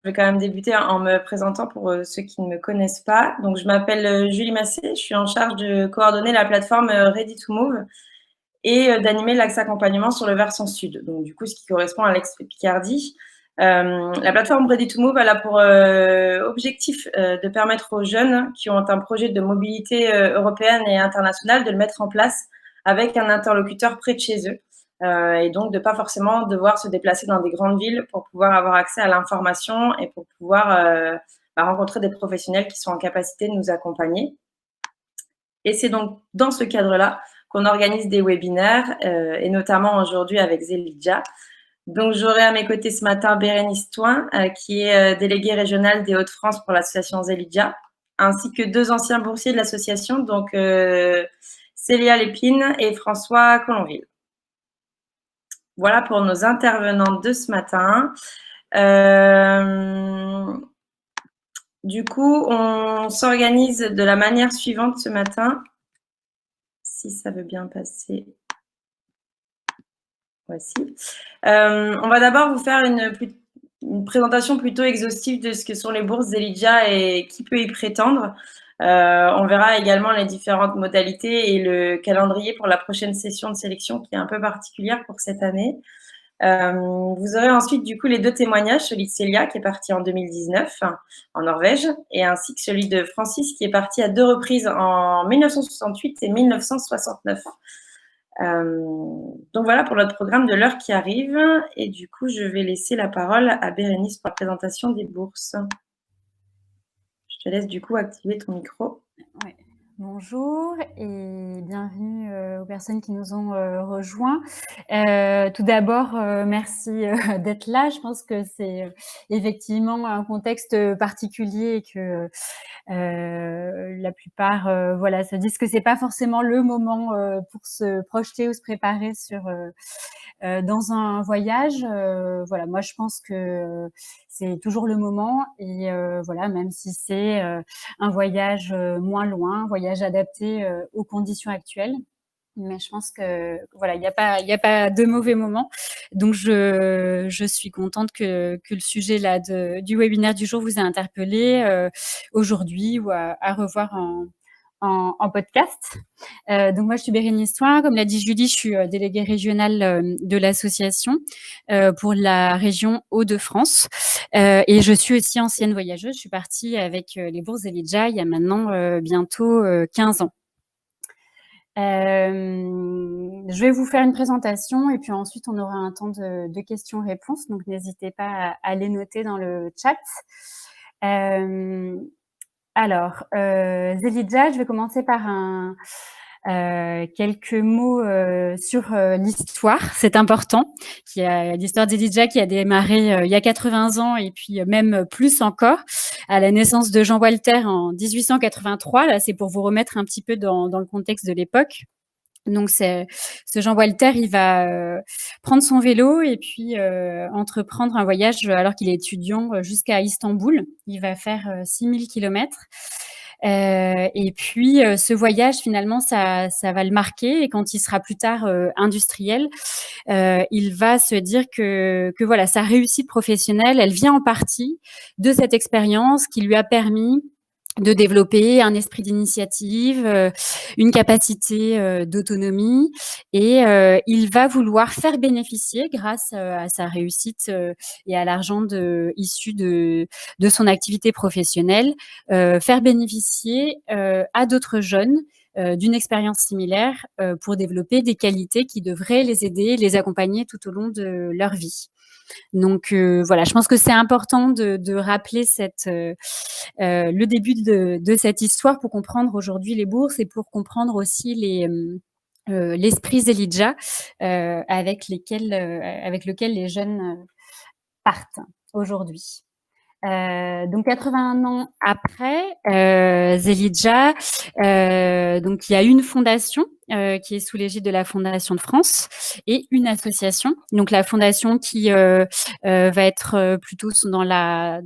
Je vais quand même débuter en me présentant pour ceux qui ne me connaissent pas. Donc, je m'appelle Julie Massé, je suis en charge de coordonner la plateforme Ready to Move et d'animer l'axe accompagnement sur le versant sud, donc du coup, ce qui correspond à l'ex-Picardie. La plateforme Ready to Move, elle a pour objectif de permettre aux jeunes qui ont un projet de mobilité européenne et internationale de le mettre en place avec un interlocuteur près de chez eux. Et donc de pas forcément devoir se déplacer dans des grandes villes pour pouvoir avoir accès à l'information et pour pouvoir rencontrer des professionnels qui sont en capacité de nous accompagner. Et c'est donc dans ce cadre-là qu'on organise des webinaires, et notamment aujourd'hui avec Zelidja. Donc j'aurai à mes côtés ce matin Bérénice Toin, qui est déléguée régionale des Hauts-de-France pour l'association Zelidja, ainsi que 2 anciens boursiers de l'association, donc Célia Lépine et François Colonville. Voilà pour nos intervenants de ce matin. Du coup, on s'organise de la manière suivante ce matin. Si ça veut bien passer. Voici. On va d'abord vous faire une présentation plutôt exhaustive de ce que sont les bourses Zelidja et qui peut y prétendre. On verra également les différentes modalités et le calendrier pour la prochaine session de sélection qui est un peu particulière pour cette année. Vous aurez ensuite du coup les 2 témoignages, celui de Célia qui est partie en 2019 en Norvège et ainsi que celui de Francis qui est parti à 2 reprises en 1968 et 1969. Donc voilà pour notre programme de l'heure qui arrive et du coup je vais laisser la parole à Bérénice pour la présentation des bourses. Je te laisse du coup activer ton micro. Ouais. Bonjour et bienvenue aux personnes qui nous ont rejoints. Tout d'abord, merci d'être là. Je pense que c'est effectivement un contexte particulier et que la plupart se disent que c'est pas forcément le moment pour se projeter ou se préparer dans un voyage. Moi je pense que c'est toujours le moment et même si c'est un voyage moins loin, un voyage adapté aux conditions actuelles. Mais je pense que il y a pas de mauvais moment. Donc je suis contente que le sujet là du webinaire du jour vous ait interpellé aujourd'hui ou à revoir en podcast. Donc moi je suis Bérénice Toin, comme l'a dit Julie, je suis déléguée régionale de l'association pour la région Hauts-de-France et je suis aussi ancienne voyageuse. Je suis partie avec les bourses Zelidja il y a maintenant bientôt 15 ans. Je vais vous faire une présentation et puis ensuite on aura un temps de questions-réponses, donc n'hésitez pas à les noter dans le chat. Zelidja, je vais commencer par quelques mots sur l'histoire, c'est important. L'histoire de Zelidja qui a démarré il y a 80 ans et puis même plus encore, à la naissance de Jean Walter en 1883. Là, c'est pour vous remettre un petit peu dans le contexte de l'époque. Donc, ce Jean Walter, il va prendre son vélo et puis entreprendre un voyage alors qu'il est étudiant jusqu'à Istanbul. Il va faire 6000 kilomètres. Et puis, ce voyage, finalement, ça va le marquer. Et quand il sera plus tard industriel, il va se dire que sa réussite professionnelle, elle vient en partie de cette expérience qui lui a permis de développer un esprit d'initiative, une capacité d'autonomie et il va vouloir faire bénéficier grâce à sa réussite et à l'argent issu de son activité professionnelle, faire bénéficier à d'autres jeunes d'une expérience similaire pour développer des qualités qui devraient les aider, les accompagner tout au long de leur vie. Donc je pense que c'est important de rappeler le début de cette histoire pour comprendre aujourd'hui les bourses et pour comprendre aussi l'esprit Zelidja avec lequel les jeunes partent aujourd'hui. Donc 81 ans après Zelidja, donc il y a une fondation qui est sous l'égide de la Fondation de France et une association. Donc la fondation qui va être plutôt dans la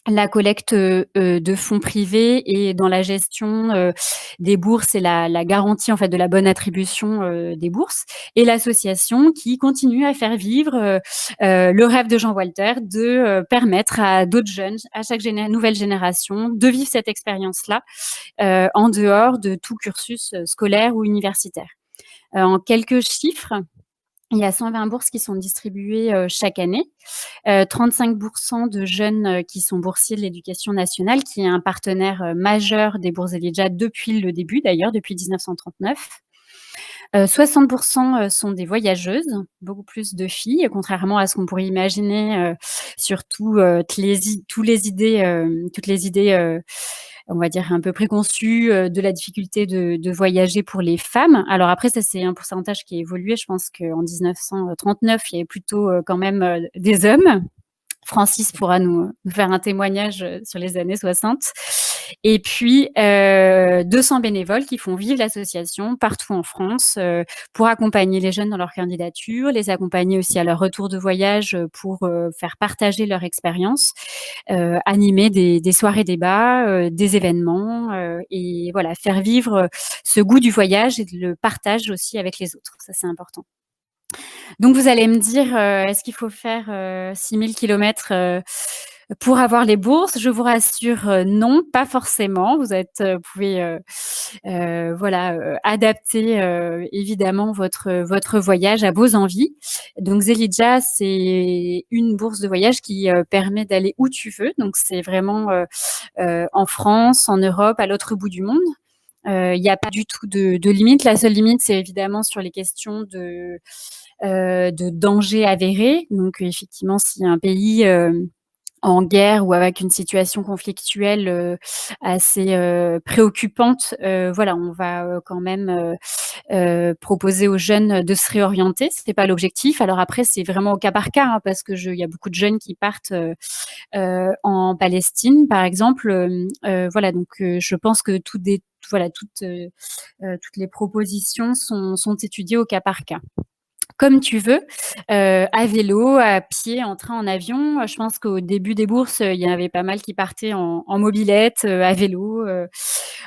la collecte de fonds privés et dans la gestion des bourses et la garantie en fait de la bonne attribution des bourses, et l'association qui continue à faire vivre le rêve de Jean Walter de permettre à d'autres jeunes, à chaque nouvelle génération, de vivre cette expérience-là en dehors de tout cursus scolaire ou universitaire. En quelques chiffres, il y a 120 bourses qui sont distribuées chaque année. 35% de jeunes qui sont boursiers de l'éducation nationale, qui est un partenaire majeur des bourses Elijah depuis le début d'ailleurs, depuis 1939. 60% sont des voyageuses, beaucoup plus de filles, contrairement à ce qu'on pourrait imaginer, surtout toutes les idées, on va dire un peu préconçues de la difficulté de voyager pour les femmes. Alors après, ça c'est un pourcentage qui a évolué. Je pense qu'en 1939, il y avait plutôt quand même des hommes. Francis pourra nous faire un témoignage sur les années 60. Et puis, 200 bénévoles qui font vivre l'association partout en France pour accompagner les jeunes dans leur candidature, les accompagner aussi à leur retour de voyage pour faire partager leur expérience, animer des soirées débats, des événements et voilà, faire vivre ce goût du voyage et le partage aussi avec les autres. Ça, c'est important. Donc vous allez me dire, est-ce qu'il faut faire 6000 kilomètres pour avoir les bourses? Je vous rassure, non, pas forcément. Vous pouvez voilà, adapter évidemment votre voyage à vos envies. Donc Zelidja, c'est une bourse de voyage qui permet d'aller où tu veux. Donc c'est vraiment en France, en Europe, à l'autre bout du monde. Il n'y a pas du tout de limite. La seule limite, c'est évidemment sur les questions de danger avéré. Donc effectivement, s'il y a un pays en guerre ou avec une situation conflictuelle assez préoccupante, voilà, on va quand même proposer aux jeunes de se réorienter. C'est pas l'objectif. Alors après, c'est vraiment au cas par cas, hein, parce que il y a beaucoup de jeunes qui partent en Palestine, par exemple. Voilà, donc je pense que toutes les propositions sont étudiées au cas par cas. Comme tu veux, à vélo, à pied, en train, en avion. Je pense qu'au début des bourses, il y en avait pas mal qui partaient en mobylette, à vélo,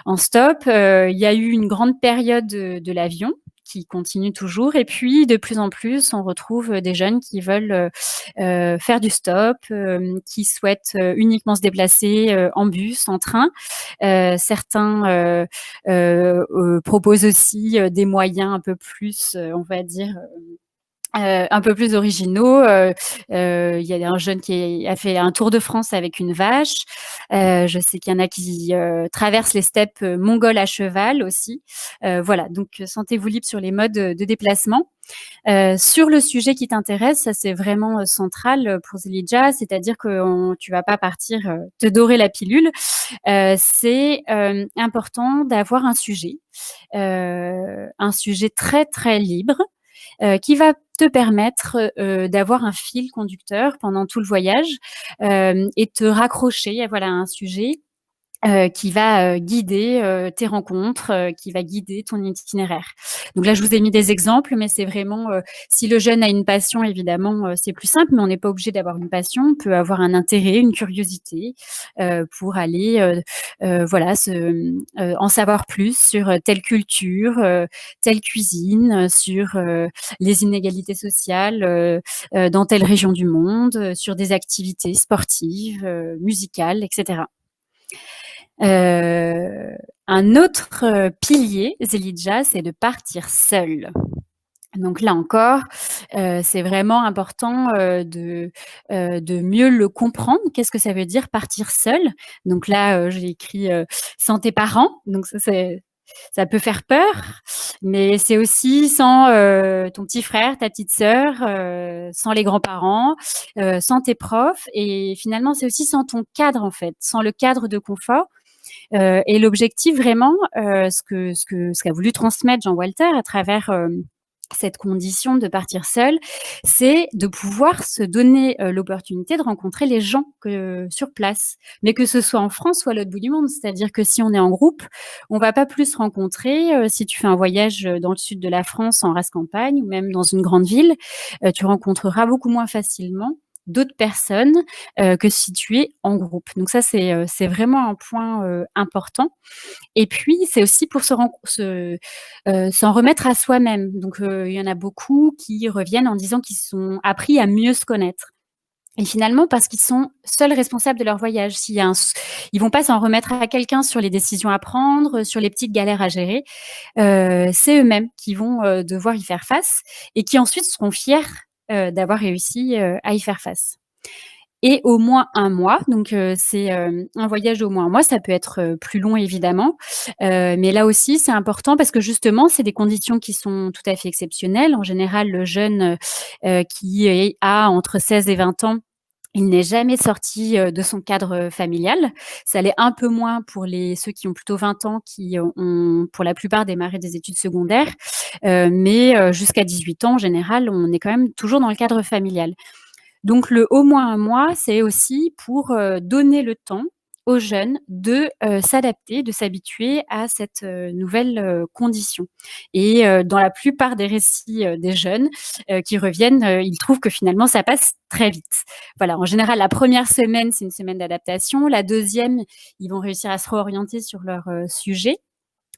en stop. Il y a eu une grande période de l'avion qui continue toujours, et puis de plus en plus, on retrouve des jeunes qui veulent faire du stop, qui souhaitent uniquement se déplacer en bus, en train. Certains proposent aussi des moyens un peu plus, on va dire, un peu plus originaux. Il y a un jeune qui a fait un tour de France avec une vache. Je sais qu'il y en a qui traversent les steppes mongoles à cheval aussi. Voilà, donc sentez-vous libre sur les modes de déplacement. Sur le sujet qui t'intéresse, ça c'est vraiment central pour Zelidja, c'est-à-dire que tu vas pas partir te dorer la pilule. C'est important d'avoir un sujet très très libre, qui va te permettre d'avoir un fil conducteur pendant tout le voyage et te raccrocher voilà, à un sujet qui va guider tes rencontres, qui va guider ton itinéraire. Donc là, je vous ai mis des exemples, mais c'est vraiment, si le jeune a une passion, évidemment, c'est plus simple, mais on n'est pas obligé d'avoir une passion. On peut avoir un intérêt, une curiosité pour aller, voilà, en savoir plus sur telle culture, telle cuisine, sur les inégalités sociales dans telle région du monde, sur des activités sportives, musicales, etc. Un autre pilier, Zelidja, c'est de partir seul. Donc là encore, c'est vraiment important de mieux le comprendre. Qu'est-ce que ça veut dire partir seul? Donc là, j'ai écrit sans tes parents. Donc ça peut faire peur, mais c'est aussi sans ton petit frère, ta petite sœur, sans les grands-parents, sans tes profs, et finalement c'est aussi sans ton cadre en fait, sans le cadre de confort. Et l'objectif vraiment, ce qu'a voulu transmettre Jean Walter à travers cette condition de partir seul, c'est de pouvoir se donner l'opportunité de rencontrer les gens sur place, mais que ce soit en France ou à l'autre bout du monde. C'est-à-dire que si on est en groupe, on va pas plus se rencontrer. Si tu fais un voyage dans le sud de la France en race campagne ou même dans une grande ville, tu rencontreras beaucoup moins facilement d'autres personnes que si tu es en groupe. Donc ça, c'est vraiment un point important. Et puis, c'est aussi pour s'en remettre à soi-même. Donc, il y en a beaucoup qui reviennent en disant qu'ils sont appris à mieux se connaître. Et finalement, parce qu'ils sont seuls responsables de leur voyage. Ils vont pas s'en remettre à quelqu'un sur les décisions à prendre, sur les petites galères à gérer. C'est eux-mêmes qui vont devoir y faire face et qui ensuite seront fiers d'avoir réussi à y faire face. Et au moins 1 mois, donc c'est un voyage d'au moins 1 mois, ça peut être plus long évidemment, mais là aussi c'est important parce que justement c'est des conditions qui sont tout à fait exceptionnelles. En général, le jeune a entre 16 et 20 ans, il n'est jamais sorti de son cadre familial. Ça l'est un peu moins pour ceux qui ont plutôt 20 ans, qui ont pour la plupart démarré des études secondaires, mais jusqu'à 18 ans en général, on est quand même toujours dans le cadre familial. Donc le au moins 1 mois, c'est aussi pour donner le temps aux jeunes de s'adapter, de s'habituer à cette nouvelle condition. Et dans la plupart des récits des jeunes qui reviennent, ils trouvent que finalement ça passe très vite. Voilà, en général, la première semaine, c'est une semaine d'adaptation. La deuxième, ils vont réussir à se réorienter sur leur sujet.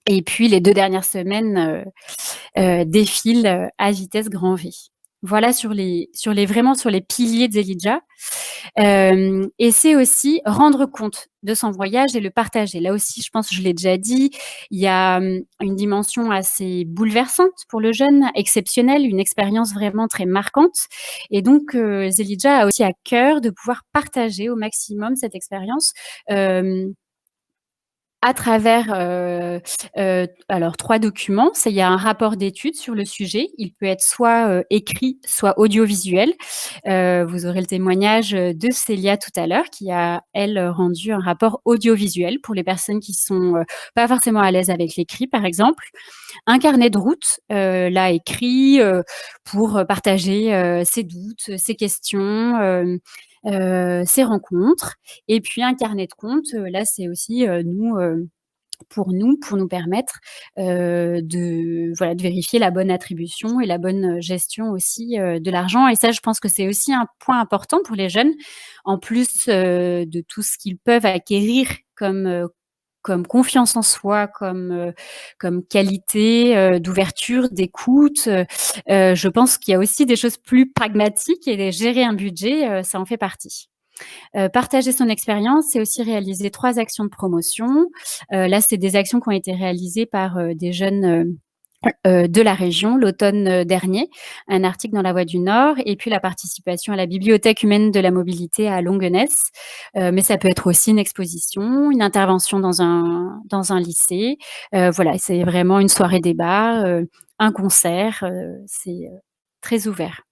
Et puis les 2 dernières semaines défilent à vitesse grand V. Voilà vraiment sur les piliers de Zelidja. Et c'est aussi rendre compte de son voyage et le partager. Là aussi, je pense que je l'ai déjà dit, il y a une dimension assez bouleversante pour le jeune, exceptionnelle, une expérience vraiment très marquante. Et donc, Zelidja a aussi à cœur de pouvoir partager au maximum cette expérience. À travers alors 3 documents. Il y a un rapport d'études sur le sujet. Il peut être soit écrit, soit audiovisuel. Vous aurez le témoignage de Célia tout à l'heure, qui a, elle, rendu un rapport audiovisuel pour les personnes qui sont pas forcément à l'aise avec l'écrit, par exemple. Un carnet de route, là écrit, pour partager ses doutes, ses questions, ses rencontres. Et puis un carnet de compte, là c'est aussi pour nous permettre de vérifier la bonne attribution et la bonne gestion aussi de l'argent. Et ça, je pense que c'est aussi un point important pour les jeunes, en plus de tout ce qu'ils peuvent acquérir comme confiance en soi, comme qualité d'ouverture, d'écoute. Je pense qu'il y a aussi des choses plus pragmatiques et gérer un budget, ça en fait partie. Partager son expérience, c'est aussi réaliser 3 actions de promotion. Là, c'est des actions qui ont été réalisées par des jeunes de la région l'automne dernier, un article dans La Voix du Nord et puis la participation à la Bibliothèque humaine de la mobilité à Longuenesse. Mais ça peut être aussi une exposition, une intervention dans un lycée. Voilà, c'est vraiment une soirée débat, un concert, c'est très ouvert.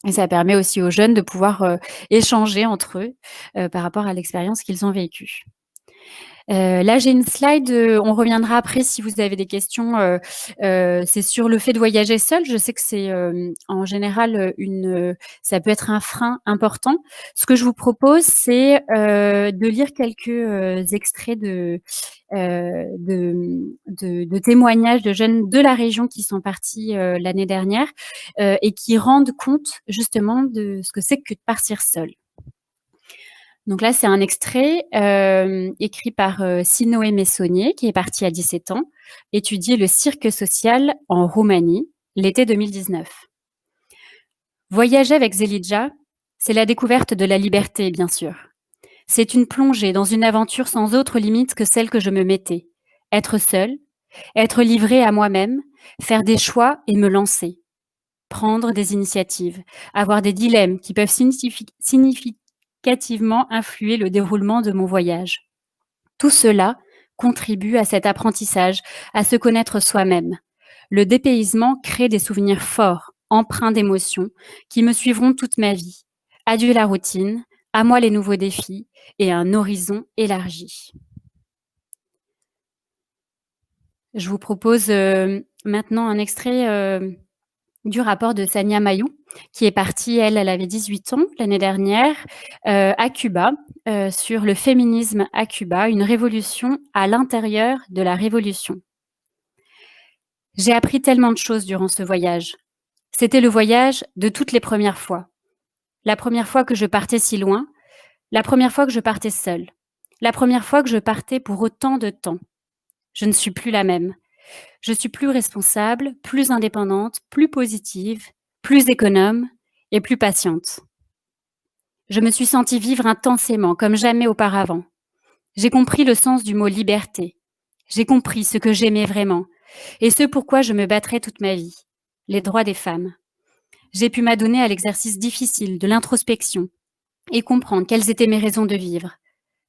Et ça permet aussi aux jeunes de pouvoir échanger entre eux par rapport à l'expérience qu'ils ont vécue. Là, j'ai une slide, on reviendra après si vous avez des questions. C'est sur le fait de voyager seul. Je sais que c'est en général ça peut être un frein important. Ce que je vous propose, c'est de lire quelques extraits de témoignages de jeunes de la région qui sont partis l'année dernière et qui rendent compte justement de ce que c'est que de partir seul. Donc là, c'est un extrait écrit par Sinoé Messonnier, qui est parti à 17 ans, étudier le cirque social en Roumanie, l'été 2019. Voyager avec Zelidja, c'est la découverte de la liberté, bien sûr. C'est une plongée dans une aventure sans autre limite que celle que je me mettais. Être seule, être livrée à moi-même, faire des choix et me lancer. Prendre des initiatives, avoir des dilemmes qui peuvent significativement influer le déroulement de mon voyage. Tout cela contribue à cet apprentissage, à se connaître soi-même. Le dépaysement crée des souvenirs forts, empreints d'émotions, qui me suivront toute ma vie. Adieu la routine, à moi les nouveaux défis et un horizon élargi. Je vous propose maintenant un extrait du rapport de Sania Mayou, qui est partie, elle avait 18 ans l'année dernière, à Cuba, sur le féminisme à Cuba, une révolution à l'intérieur de la révolution. J'ai appris tellement de choses durant ce voyage. C'était le voyage de toutes les premières fois. la première fois que je partais si loin, la première fois que je partais seule, la première fois que je partais pour autant de temps. Je ne suis plus la même. Je suis plus responsable, plus indépendante, plus positive, plus économe et plus patiente. Je me suis sentie vivre intensément, comme jamais auparavant. J'ai compris le sens du mot liberté. J'ai compris ce que j'aimais vraiment et ce pourquoi je me battrai toute ma vie, les droits des femmes. J'ai pu m'adonner à l'exercice difficile de l'introspection et comprendre quelles étaient mes raisons de vivre.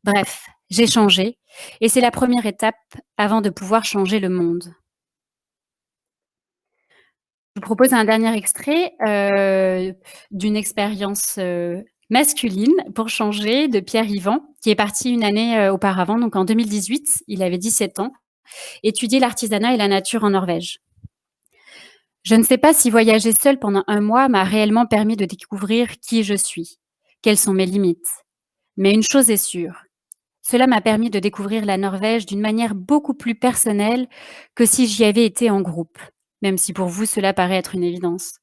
Bref, j'ai changé et c'est la première étape avant de pouvoir changer le monde. Je vous propose un dernier extrait d'une expérience masculine pour changer de Pierre Yvan, qui est parti une année auparavant, donc en 2018, il avait 17 ans, étudier l'artisanat et la nature en Norvège. Je ne sais pas si voyager seule pendant 1 mois m'a réellement permis de découvrir qui je suis, quelles sont mes limites. Mais une chose est sûre, cela m'a permis de découvrir la Norvège d'une manière beaucoup plus personnelle que si j'y avais été en groupe, même si pour vous cela paraît être une évidence.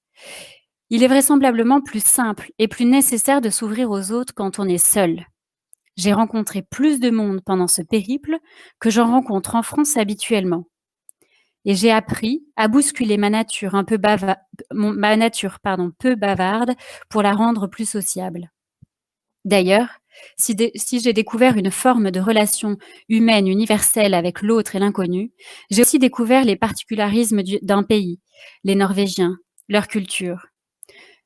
Il est vraisemblablement plus simple et plus nécessaire de s'ouvrir aux autres quand on est seul. J'ai rencontré plus de monde pendant ce périple que j'en rencontre en France habituellement. Et j'ai appris à bousculer ma nature peu bavarde pour la rendre plus sociable. D'ailleurs, si j'ai découvert une forme de relation humaine universelle avec l'autre et l'inconnu, j'ai aussi découvert les particularismes d'un pays, les Norvégiens, leur culture.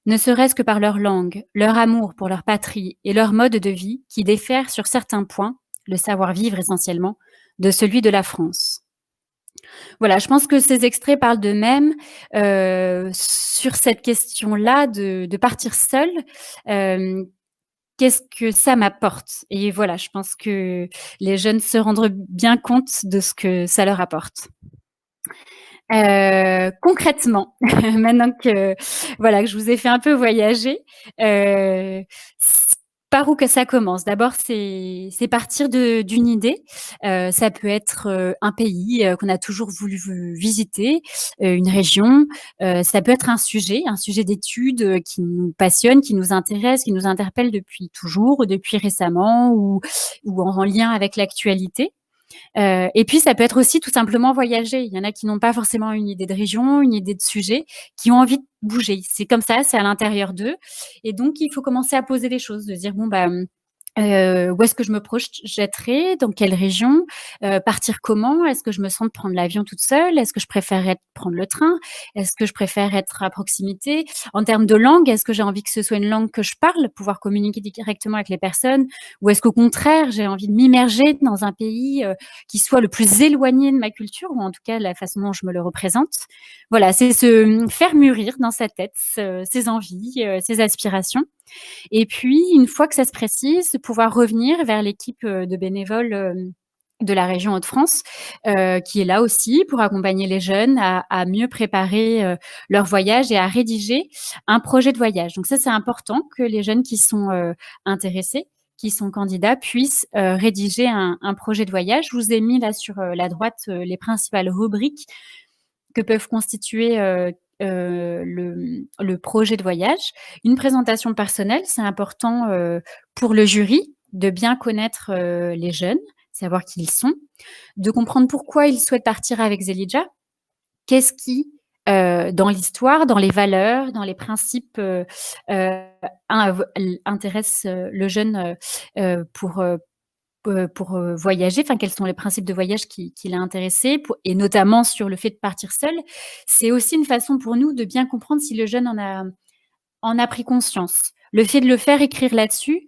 Ne serait-ce que par leur langue, leur amour pour leur patrie et leur mode de vie qui diffèrent sur certains points, le savoir-vivre essentiellement, de celui de la France. Voilà, je pense que ces extraits parlent d'eux-mêmes, sur cette question-là de partir seul, qu'est-ce que ça m'apporte? Et voilà, je pense que les jeunes se rendront bien compte de ce que ça leur apporte. Concrètement, maintenant que voilà, que je vous ai fait un peu voyager, s par où que ça commence? D'abord, c'est partir d'une idée, ça peut être, un pays, qu'on a toujours voulu visiter, une région, ça peut être un sujet d'étude, qui nous passionne, qui nous intéresse, qui nous interpelle depuis toujours ou depuis récemment ou en lien avec l'actualité. Et puis ça peut être aussi tout simplement voyager. Il y en a qui n'ont pas forcément une idée de région, une idée de sujet, qui ont envie de bouger. C'est comme ça, c'est à l'intérieur d'eux et donc il faut commencer à poser les choses, de dire: «Bon, bah, où est-ce que je me projetterai? Dans quelle région? Partir comment? Est-ce que je me sens de prendre l'avion toute seule? Est-ce que je préférerais prendre le train? Est-ce que je préfère être à proximité? En termes de langue, est-ce que j'ai envie que ce soit une langue que je parle, pouvoir communiquer directement avec les personnes? Ou est-ce qu'au contraire, j'ai envie de m'immerger dans un pays, qui soit le plus éloigné de ma culture ou en tout cas la façon dont je me le représente?» Voilà, c'est se faire mûrir dans sa tête ses envies, ses aspirations et puis, une fois que ça se précise, de pouvoir revenir vers l'équipe, de bénévoles, de la région Hauts-de-France, qui est là aussi pour accompagner les jeunes à mieux préparer, leur voyage et à rédiger un projet de voyage. Donc ça, c'est important que les jeunes qui sont, intéressés, qui sont candidats, puissent, rédiger un projet de voyage. Je vous ai mis là sur, la droite, les principales rubriques que peuvent constituer, le projet de voyage. Une présentation personnelle, c'est important, pour le jury de bien connaître, les jeunes, savoir qui ils sont, de comprendre pourquoi ils souhaitent partir avec Zelidja. Qu'est-ce qui, dans l'histoire, dans les valeurs, dans les principes, intéresse, le jeune, pour voyager, enfin quels sont les principes de voyage qui l'a intéressé et notamment sur le fait de partir seul. C'est aussi une façon pour nous de bien comprendre si le jeune en a pris conscience. Le fait de le faire écrire là-dessus,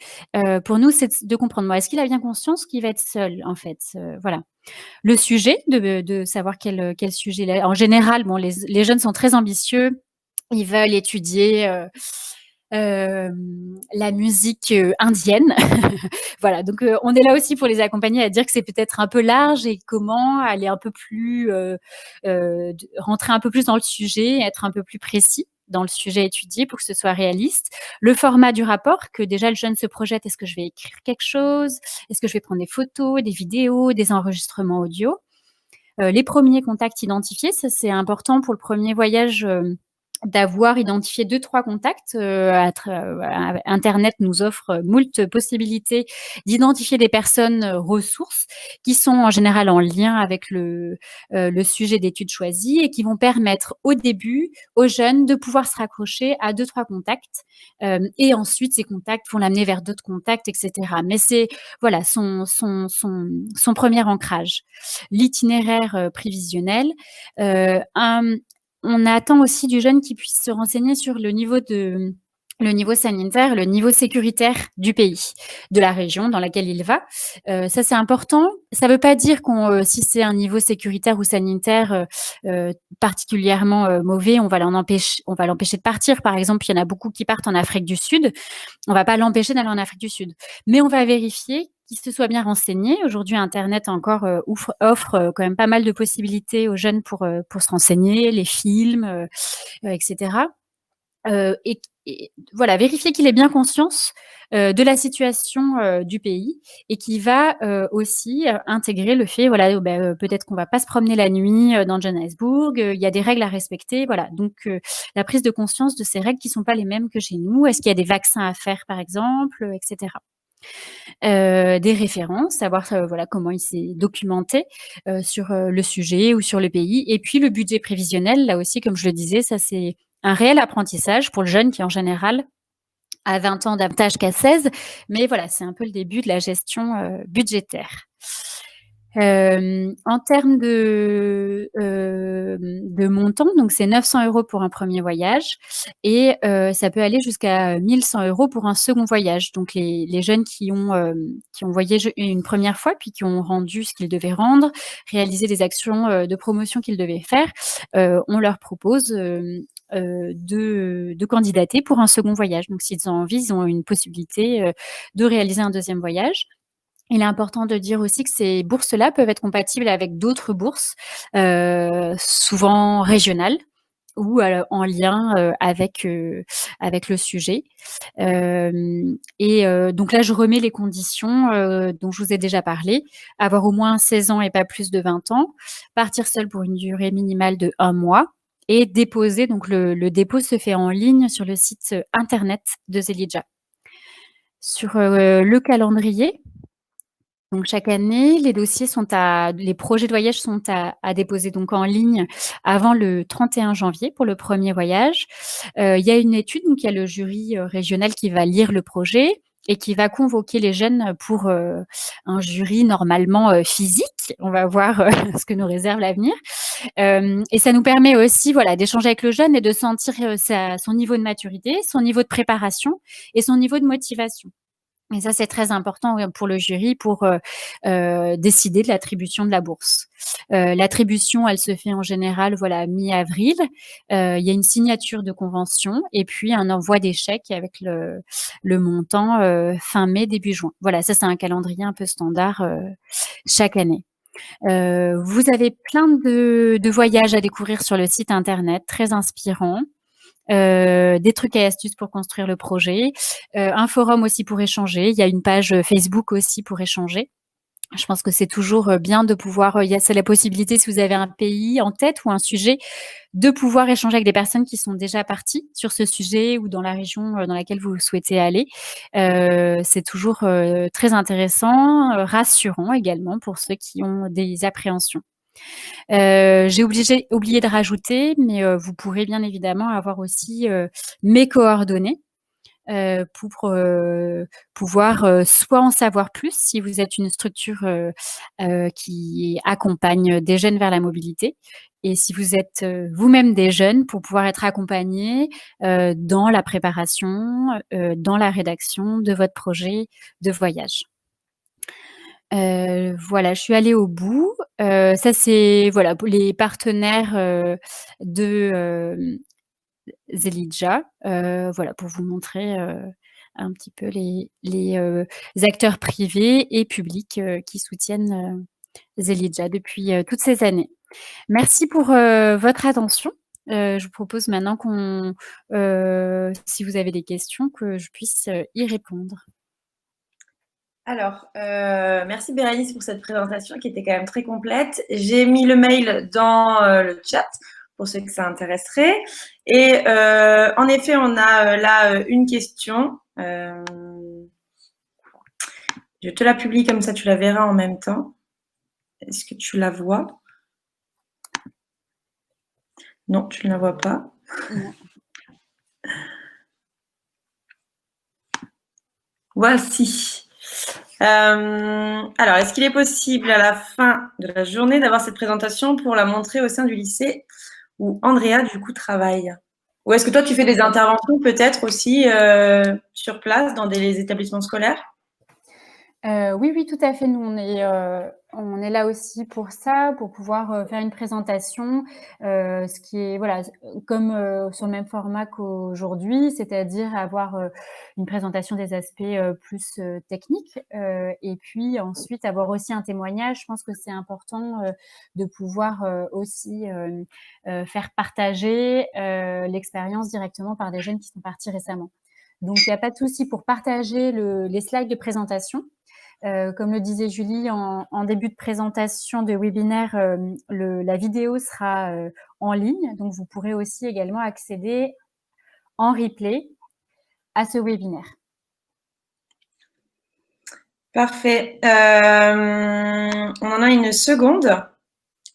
pour nous, c'est de comprendre. Moi, est-ce qu'il a bien conscience qu'il va être seul, en fait? Voilà. Le sujet, de savoir quel sujet il a. En général, bon, les jeunes sont très ambitieux. Ils veulent étudier, la musique, indienne. Voilà, donc on est là aussi pour les accompagner à dire que c'est peut-être un peu large et comment aller un peu plus, rentrer un peu plus dans le sujet, être un peu plus précis dans le sujet étudié pour que ce soit réaliste. Le format du rapport, que déjà le jeune se projette: «Est-ce que je vais écrire quelque chose? Est-ce que je vais prendre des photos, des vidéos, des enregistrements audio?» Les premiers contacts identifiés, ça c'est important pour le premier voyage, d'avoir identifié 2-3 contacts. Internet nous offre moult possibilités d'identifier des personnes ressources qui sont en général en lien avec le sujet d'étude choisi et qui vont permettre au début aux jeunes de pouvoir se raccrocher à 2-3 contacts et ensuite ces contacts vont l'amener vers d'autres contacts, etc. Mais c'est voilà son premier ancrage. L'itinéraire prévisionnel, on attend aussi du jeune qu'il puisse se renseigner sur le niveau sanitaire, le niveau sécuritaire du pays, de la région dans laquelle il va. Ça, c'est important. Ça ne veut pas dire si c'est un niveau sécuritaire ou sanitaire particulièrement mauvais, on va l'empêcher de partir. Par exemple, il y en a beaucoup qui partent en Afrique du Sud. On ne va pas l'empêcher d'aller en Afrique du Sud. Mais on va vérifier qu'il se soit bien renseigné. Aujourd'hui, Internet encore offre quand même pas mal de possibilités aux jeunes pour se renseigner, les films, etc. Et voilà, vérifier qu'il ait bien conscience de la situation du pays et qu'il va aussi intégrer le fait, voilà, peut-être qu'on va pas se promener la nuit dans Johannesburg, il y a des règles à respecter, voilà. Donc la prise de conscience de ces règles qui sont pas les mêmes que chez nous. Est-ce qu'il y a des vaccins à faire, par exemple, etc. Des références, savoir voilà comment il s'est documenté sur le sujet ou sur le pays. Et puis le budget prévisionnel, là aussi, comme je le disais, ça c'est un réel apprentissage pour le jeune qui en général a 20 ans davantage qu'à 16, mais voilà, c'est un peu le début de la gestion budgétaire. En termes de montant, donc c'est 900 € pour un premier voyage et ça peut aller jusqu'à 1 100 € pour un second voyage. Donc les jeunes qui ont voyagé une première fois, puis qui ont rendu ce qu'ils devaient rendre, réalisé des actions de promotion qu'ils devaient faire, on leur propose de candidater pour un second voyage. Donc s'ils ont envie, ils ont une possibilité de réaliser un deuxième voyage. Il est important de dire aussi que ces bourses-là peuvent être compatibles avec d'autres bourses, souvent régionales ou en lien avec le sujet. Donc là, je remets les conditions dont je vous ai déjà parlé. Avoir au moins 16 ans et pas plus de 20 ans, partir seul pour une durée minimale de 1 mois et déposer. Donc le dépôt se fait en ligne sur le site internet de Zelidja. Sur le calendrier, donc chaque année, les projets de voyage sont à déposer donc en ligne avant le 31 janvier pour le premier voyage. Il y a une étude, donc il y a le jury régional qui va lire le projet et qui va convoquer les jeunes pour un jury normalement physique. On va voir ce que nous réserve l'avenir. Et ça nous permet aussi d'échanger avec le jeune et de sentir son niveau de maturité, son niveau de préparation et son niveau de motivation. Et ça, c'est très important pour le jury pour décider de l'attribution de la bourse. L'attribution, elle se fait en général mi-avril. Il y a une signature de convention et puis un envoi des chèques avec le montant fin mai, début juin. Voilà, ça, c'est un calendrier un peu standard chaque année. Vous avez plein de voyages à découvrir sur le site internet, très inspirants. Des trucs et astuces pour construire le projet, un forum aussi pour échanger. Il y a une page Facebook aussi pour échanger. Je pense que c'est toujours bien de pouvoir, c'est la possibilité, si vous avez un pays en tête ou un sujet, de pouvoir échanger avec des personnes qui sont déjà parties sur ce sujet ou dans la région dans laquelle vous souhaitez aller. C'est toujours très intéressant, rassurant également pour ceux qui ont des appréhensions. J'ai oublié de rajouter, mais vous pourrez bien évidemment avoir aussi mes coordonnées pour pouvoir soit en savoir plus si vous êtes une structure qui accompagne des jeunes vers la mobilité et si vous êtes vous-même des jeunes pour pouvoir être accompagnés dans la préparation, dans la rédaction de votre projet de voyage. Voilà, je suis allée au bout. Ça c'est pour les partenaires de Zelidja. Pour vous montrer un petit peu les acteurs privés et publics qui soutiennent Zelidja depuis toutes ces années. Merci pour votre attention. Je vous propose maintenant si vous avez des questions, que je puisse y répondre. Alors, merci Bérénice pour cette présentation qui était quand même très complète. J'ai mis le mail dans le chat pour ceux que ça intéresserait. Et en effet, on a là une question. Je te la publie comme ça, tu la verras en même temps. Est-ce que tu la vois? Non, tu ne la vois pas. Non. Voici. Alors, est-ce qu'il est possible à la fin de la journée d'avoir cette présentation pour la montrer au sein du lycée où Andrea, du coup, travaille? Ou est-ce que toi, tu fais des interventions peut-être aussi sur place dans des établissements scolaires? Oui, oui, tout à fait. Nous, on est là aussi pour ça, pour pouvoir faire une présentation, ce qui est voilà, comme sur le même format qu'aujourd'hui, c'est-à-dire avoir une présentation des aspects plus techniques, et puis ensuite avoir aussi un témoignage. Je pense que c'est important de pouvoir aussi faire partager l'expérience directement par des jeunes qui sont partis récemment. Donc, il n'y a pas de souci pour partager les slides de présentation. Comme le disait Julie en début de présentation de webinaire, la vidéo sera en ligne, donc vous pourrez aussi également accéder en replay à ce webinaire. Parfait. On en a une seconde.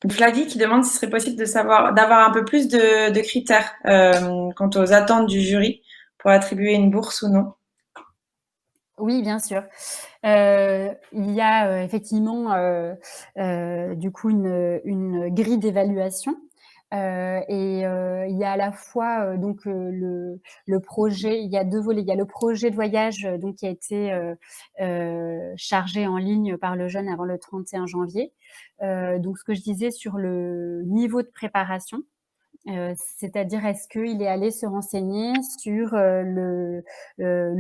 Flavie qui demande si ce serait possible d'avoir un peu plus de critères quant aux attentes du jury pour attribuer une bourse ou non. Oui, bien sûr. Il y a effectivement du coup une grille d'évaluation. Et il y a à la fois donc le projet, il y a 2 volets. Il y a le projet de voyage donc qui a été chargé en ligne par le jeune avant le 31 janvier. Donc ce que je disais sur le niveau de préparation, c'est-à-dire est-ce qu'il est allé se renseigner sur le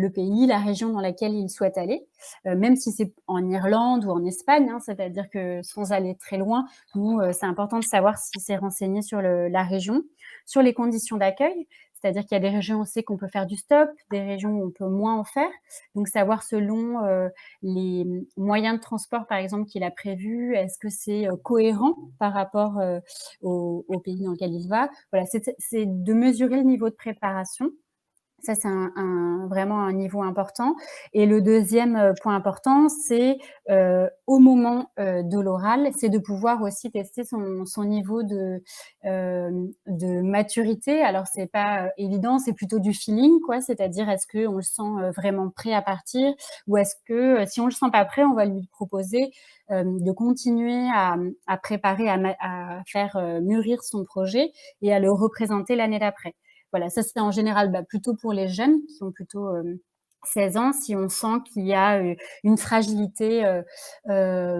pays, la région dans laquelle il souhaite aller, même si c'est en Irlande ou en Espagne, hein, c'est-à-dire que sans aller très loin, nous, c'est important de savoir s'il s'est renseigné sur la région, sur les conditions d'accueil, c'est-à-dire qu'il y a des régions, on sait qu'on peut faire du stop, des régions où on peut moins en faire. Donc, savoir selon les moyens de transport, par exemple, qu'il a prévus, est-ce que c'est cohérent par rapport au pays dans lequel il va. Voilà, c'est de mesurer le niveau de préparation. Ça, c'est vraiment un niveau important. Et le deuxième point important, c'est au moment de l'oral, c'est de pouvoir aussi tester son niveau de maturité. Alors, c'est pas évident, c'est plutôt du feeling, quoi. C'est-à-dire, est-ce qu'on le sent vraiment prêt à partir, ou est-ce que si on le sent pas prêt, on va lui proposer de continuer à préparer, à faire mûrir son projet et à le représenter l'année d'après. Voilà, ça c'est en général plutôt pour les jeunes qui ont plutôt 16 ans, si on sent qu'il y a une fragilité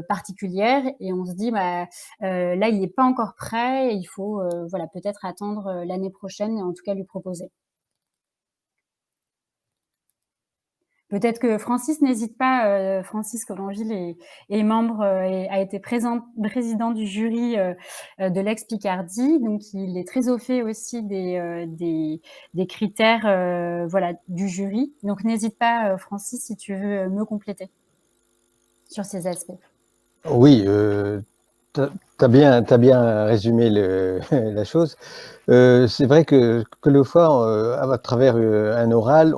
particulière et on se dit là il n'est pas encore prêt, et il faut voilà, peut-être attendre l'année prochaine et en tout cas lui proposer. Peut-être que Francis n'hésite pas, Francis Collonville est membre et a été président du jury de l'Aix-Picardie, donc il est très au fait aussi des critères voilà, du jury. Donc n'hésite pas, Francis, si tu veux me compléter sur ces aspects. Oui, tu as bien résumé la chose. C'est vrai que le fois, à travers un oral,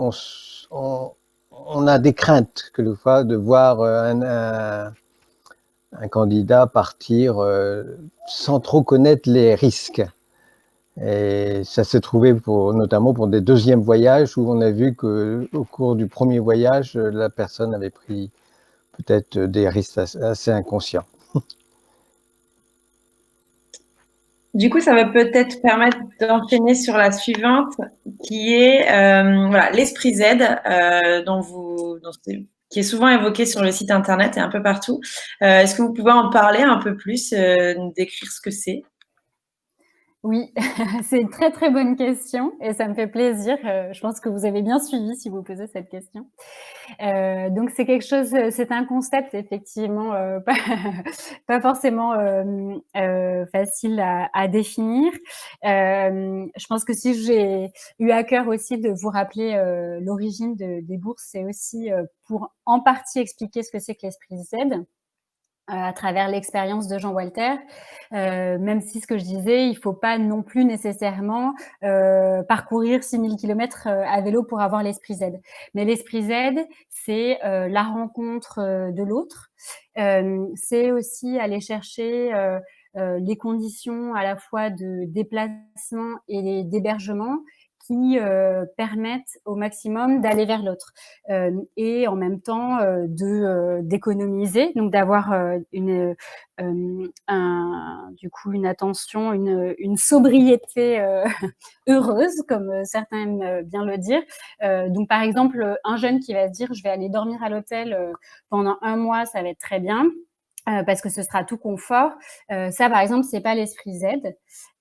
on a des craintes que le fois de voir un candidat partir sans trop connaître les risques. Et ça s'est trouvé notamment pour des deuxièmes voyages où on a vu qu'au cours du premier voyage, la personne avait pris peut-être des risques assez inconscients. Du coup, ça va peut-être permettre d'enchaîner sur la suivante, qui est voilà, l'esprit Z, qui est souvent évoqué sur le site internet et un peu partout. Est-ce que vous pouvez en parler un peu plus, nous décrire ce que c'est? Oui, c'est une très très bonne question et ça me fait plaisir. Je pense que vous avez bien suivi si vous posez cette question. Donc c'est quelque chose, c'est un concept effectivement pas forcément facile à définir. Je pense que si j'ai eu à cœur aussi de vous rappeler l'origine des bourses, c'est aussi pour en partie expliquer ce que c'est que l'esprit Z. à travers l'expérience de Jean Walter, même si ce que je disais, il faut pas non plus nécessairement parcourir 6000 kilomètres à vélo pour avoir l'esprit Z. Mais l'esprit Z, c'est la rencontre de l'autre. C'est aussi aller chercher les conditions à la fois de déplacement et d'hébergement qui permettent au maximum d'aller vers l'autre et en même temps d'économiser, donc d'avoir du coup une attention, une sobriété heureuse, comme certains aiment bien le dire. Donc par exemple, un jeune qui va se dire je vais aller dormir à l'hôtel pendant 1 mois, ça va être très bien. Parce que ce sera tout confort. Ça, par exemple, c'est pas l'esprit Z.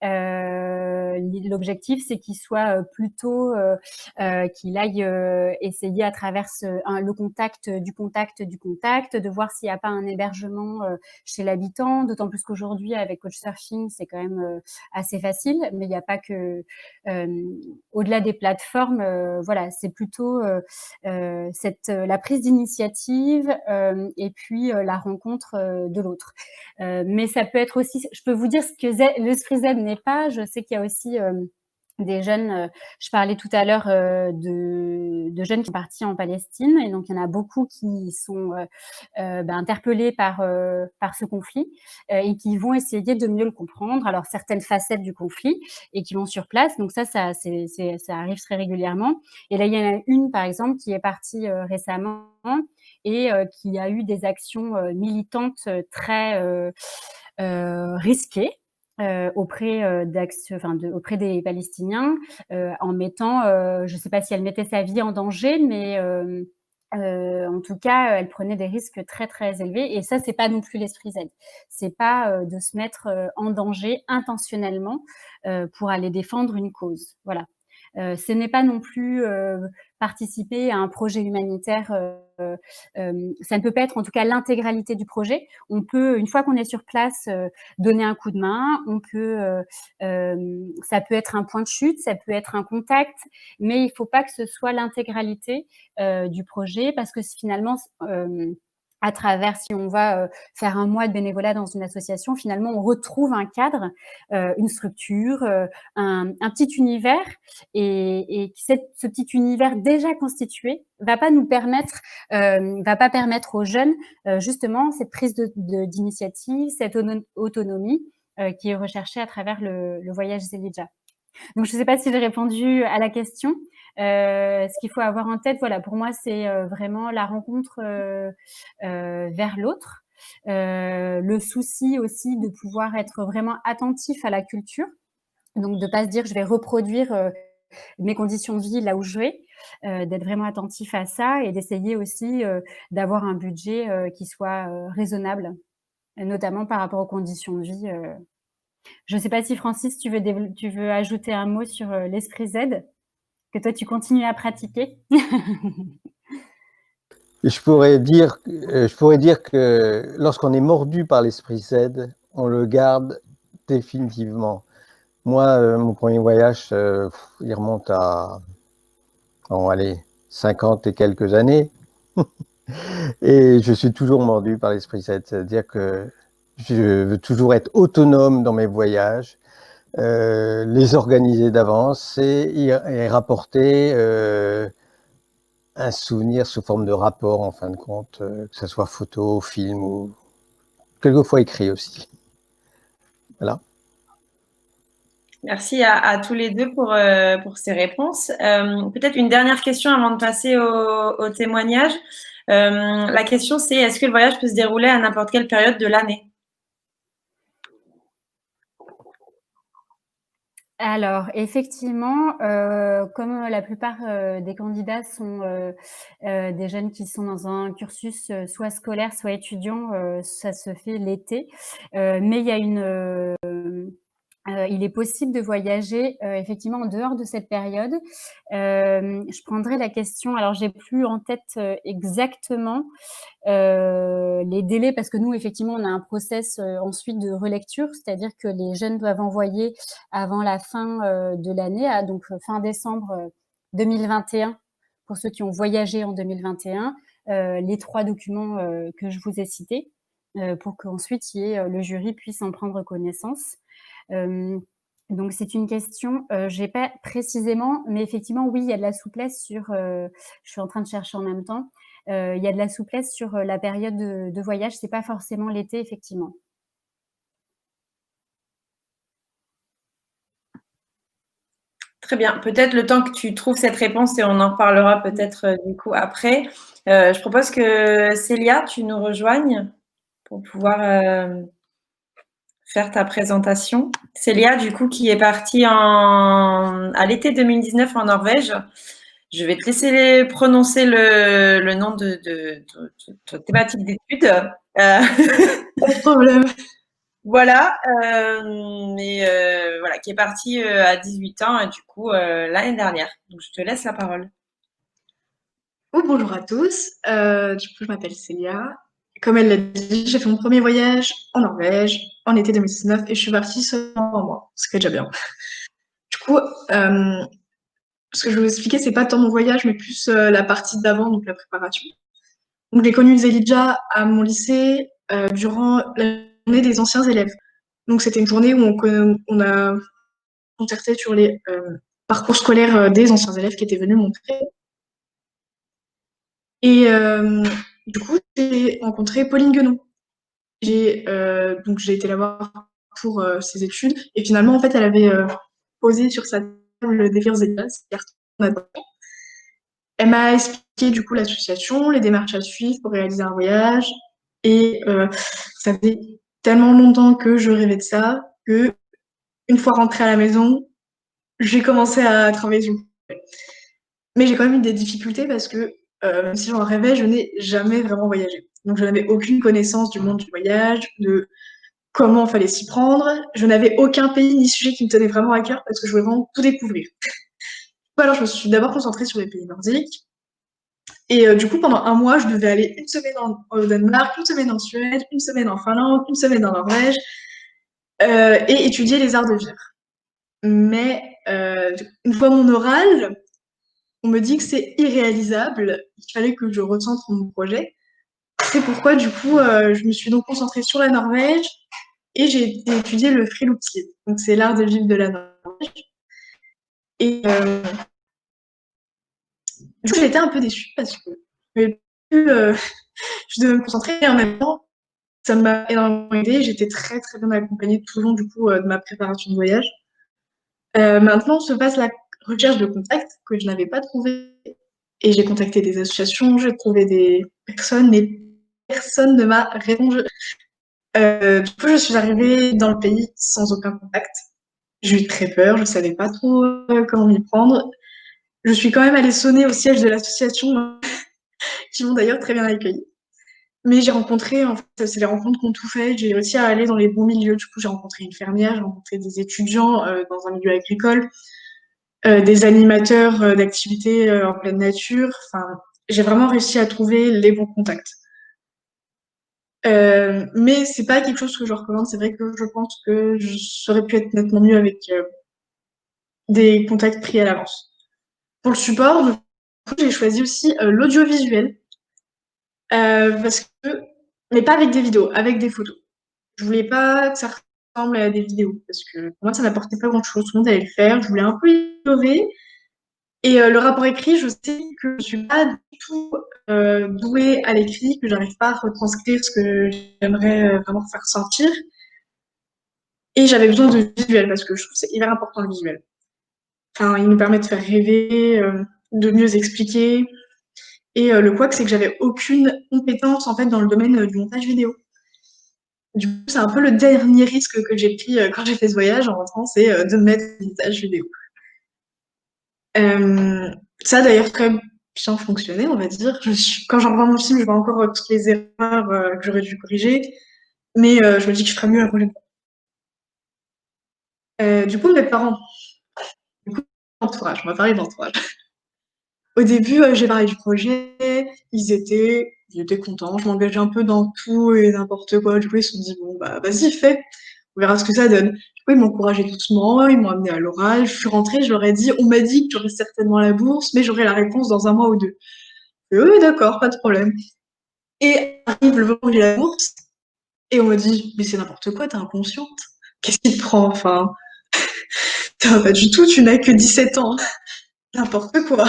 L'objectif, c'est qu'il soit plutôt qu'il aille essayer à travers le contact, de voir s'il n'y a pas un hébergement chez l'habitant. D'autant plus qu'aujourd'hui, avec Couchsurfing, c'est quand même assez facile. Mais il n'y a pas que au-delà des plateformes. Voilà, c'est plutôt la prise d'initiative et puis la rencontre de l'autre. Mais ça peut être aussi, je peux vous dire ce que l'esprit Z n'est pas. Je sais qu'il y a aussi des jeunes, je parlais tout à l'heure de jeunes qui sont partis en Palestine, et donc il y en a beaucoup qui sont interpellés par ce conflit et qui vont essayer de mieux le comprendre, alors certaines facettes du conflit, et qui vont sur place. Donc ça arrive très régulièrement. Et là, il y en a une, par exemple, qui est partie récemment et qui a eu des actions militantes très risquées auprès des Palestiniens, en mettant, je ne sais pas si elle mettait sa vie en danger, mais en tout cas, elle prenait des risques très très élevés. Et ça, c'est pas non plus l'esprit Z. C'est pas de se mettre en danger intentionnellement pour aller défendre une cause. Voilà. Ce n'est pas non plus participer à un projet humanitaire. Ça ne peut pas être, en tout cas, l'intégralité du projet. On peut, une fois qu'on est sur place, donner un coup de main. Ça peut être un point de chute, ça peut être un contact, mais il ne faut pas que ce soit l'intégralité du projet, parce que finalement, à travers, si on va faire 1 mois de bénévolat dans une association, finalement, on retrouve un cadre, une structure, un petit univers, et ce petit univers déjà constitué va pas permettre aux jeunes justement cette prise d'initiative, cette autonomie qui est recherchée à travers le voyage Zelidja. Donc, je ne sais pas si j'ai répondu à la question. Ce qu'il faut avoir en tête, voilà, pour moi, c'est vraiment la rencontre vers l'autre. Le souci aussi de pouvoir être vraiment attentif à la culture. Donc, de ne pas se dire je vais reproduire mes conditions de vie là où je vais, d'être vraiment attentif à ça, et d'essayer aussi d'avoir un budget qui soit raisonnable, notamment par rapport aux conditions de vie. Je ne sais pas si Francis, tu veux ajouter un mot sur l'esprit Z, que toi tu continues à pratiquer. Je pourrais dire que lorsqu'on est mordu par l'esprit Z, on le garde définitivement. Moi, mon premier voyage, il remonte à 50 et quelques années. Et je suis toujours mordu par l'esprit Z. C'est-à-dire que je veux toujours être autonome dans mes voyages, les organiser d'avance et rapporter un souvenir sous forme de rapport, en fin de compte, que ce soit photo, film ou quelquefois écrit aussi. Voilà. Merci à tous les deux pour ces réponses. Peut-être une dernière question avant de passer au témoignage. La question, c'est est-ce que le voyage peut se dérouler à n'importe quelle période de l'année? Alors, effectivement, comme la plupart des candidats sont des jeunes qui sont dans un cursus soit scolaire, soit étudiant, ça se fait l'été. Mais il est possible de voyager effectivement en dehors de cette période. Je prendrai la question, alors j'ai plus en tête exactement les délais, parce que nous, effectivement, on a un process ensuite de relecture, c'est-à-dire que les jeunes doivent envoyer avant la fin de l'année, donc fin décembre 2021, pour ceux qui ont voyagé en 2021, les 3 documents que je vous ai cités. pour qu'ensuite le jury puisse en prendre connaissance. Donc c'est une question, j'ai pas précisément, mais effectivement oui, il y a de la souplesse sur, je suis en train de chercher en même temps, il y a de la souplesse sur la période de voyage, c'est pas forcément l'été effectivement. Très bien. Peut-être le temps que tu trouves cette réponse et on en reparlera peut-être du coup après. Je propose que Célia, tu nous rejoignes pour pouvoir faire ta présentation. Célia, du coup, qui est partie à l'été 2019 en Norvège. Je vais te laisser prononcer le nom de ta thématique d'études. Pas de problème. Voilà, voilà, qui est partie à 18 ans, du coup, l'année dernière. Donc, je te laisse la parole. Bonjour à tous. Du coup, je m'appelle Célia. Comme elle l'a dit, j'ai fait mon premier voyage en Norvège en été 2019 et je suis partie seulement un mois, ce qui est déjà bien. Du coup, ce que je vais vous expliquer, c'est pas tant mon voyage, mais plus la partie d'avant, donc la préparation. Donc, j'ai connu Zelidja à mon lycée durant la journée des anciens élèves. Donc, c'était une journée où on a concerté sur les parcours scolaires des anciens élèves qui étaient venus montrer. Et du coup, j'ai rencontré Pauline Guenon. Donc, j'ai été la voir pour ses études. Et finalement, en fait, elle avait posé sur sa table des Zelidja, elle m'a expliqué du coup l'association, les démarches à suivre pour réaliser un voyage. Et ça faisait tellement longtemps que je rêvais de ça que une fois rentrée à la maison, j'ai commencé à travailler sur le projet. Mais j'ai quand même eu des difficultés parce que même si j'en rêvais, je n'ai jamais vraiment voyagé. Donc je n'avais aucune connaissance du monde du voyage, de comment il fallait s'y prendre. Je n'avais aucun pays ni sujet qui me tenait vraiment à cœur parce que je voulais vraiment tout découvrir. Alors je me suis d'abord concentrée sur les pays nordiques. Et du coup, pendant un mois, je devais aller une semaine au Danemark, une semaine en Suède, une semaine en Finlande, une semaine en Norvège, et étudier les arts de vivre. Mais une fois mon oral, on me dit que c'est irréalisable, qu'il fallait que je recentre mon projet. C'est pourquoi, du coup, je me suis donc concentrée sur la Norvège et j'ai étudié le friluftsliv. Donc, c'est l'art de vivre de la Norvège. Et du coup, j'étais un peu déçue parce que je devais me concentrer et en même temps, ça m'a énormément aidée. J'étais très, très bien accompagnée tout le long, du coup, de ma préparation de voyage. Maintenant, se passe la recherche de contacts que je n'avais pas trouvé. Et j'ai contacté des associations, j'ai trouvé des personnes, mais personne ne m'a répondu. Du coup, je suis arrivée dans le pays sans aucun contact. J'ai eu très peur, je savais pas trop comment m'y prendre. Je suis quand même allée sonner au siège de l'association, qui m'ont d'ailleurs très bien accueillie. Mais j'ai rencontré, en fait, c'est les rencontres qu'on tout fait. J'ai réussi à aller dans les bons milieux. Du coup, j'ai rencontré une fermière, j'ai rencontré des étudiants dans un milieu agricole, des animateurs d'activités en pleine nature. Enfin, j'ai vraiment réussi à trouver les bons contacts. Mais c'est pas quelque chose que je recommande. C'est vrai que je pense que ça aurait pu être nettement mieux avec des contacts pris à l'avance. Pour le support, du coup, j'ai choisi aussi l'audiovisuel. Parce que, mais pas avec des vidéos, avec des photos. Je voulais pas que ça ressemble à des vidéos parce que pour moi ça n'apportait pas grand chose. Tout le monde allait le faire. Je voulais un peu innover. Et le rapport écrit, je sais que je suis pas du tout douée à l'écrit, que j'arrive pas à retranscrire ce que j'aimerais vraiment faire sentir. Et j'avais besoin de visuel parce que je trouve que c'est hyper important le visuel. Enfin, il nous permet de faire rêver, de mieux expliquer. Et le couac, c'est que j'avais aucune compétence en fait dans le domaine du montage vidéo. Du coup, c'est un peu le dernier risque que j'ai pris quand j'ai fait ce voyage en rentrant, c'est de me mettre au montage vidéo. Ça a d'ailleurs très bien fonctionné, on va dire. Quand j'en revois mon film, je vois encore toutes les erreurs que j'aurais dû corriger, mais je me dis que je ferai mieux la prochaine fois. Du coup, mes parents, l'entourage, on va parler de l'entourage. Au début, j'ai parlé du projet, ils étaient contents, je m'engageais un peu dans tout et n'importe quoi. Du coup, ils se sont dit, bon, bah, vas-y, fais, on verra ce que ça donne. Du coup, ils m'ont encouragé doucement, ils m'ont amené à l'oral. Je suis rentrée, je leur ai dit, on m'a dit que j'aurais certainement la bourse, mais j'aurai la réponse dans 1 mois ou 2. Oui, d'accord, pas de problème. Et arrive le moment où j'ai la bourse, Et on me dit, mais c'est n'importe quoi, t'es inconsciente. Qu'est-ce qui te prend? Enfin, pas du tout, tu n'as que 17 ans. N'importe quoi.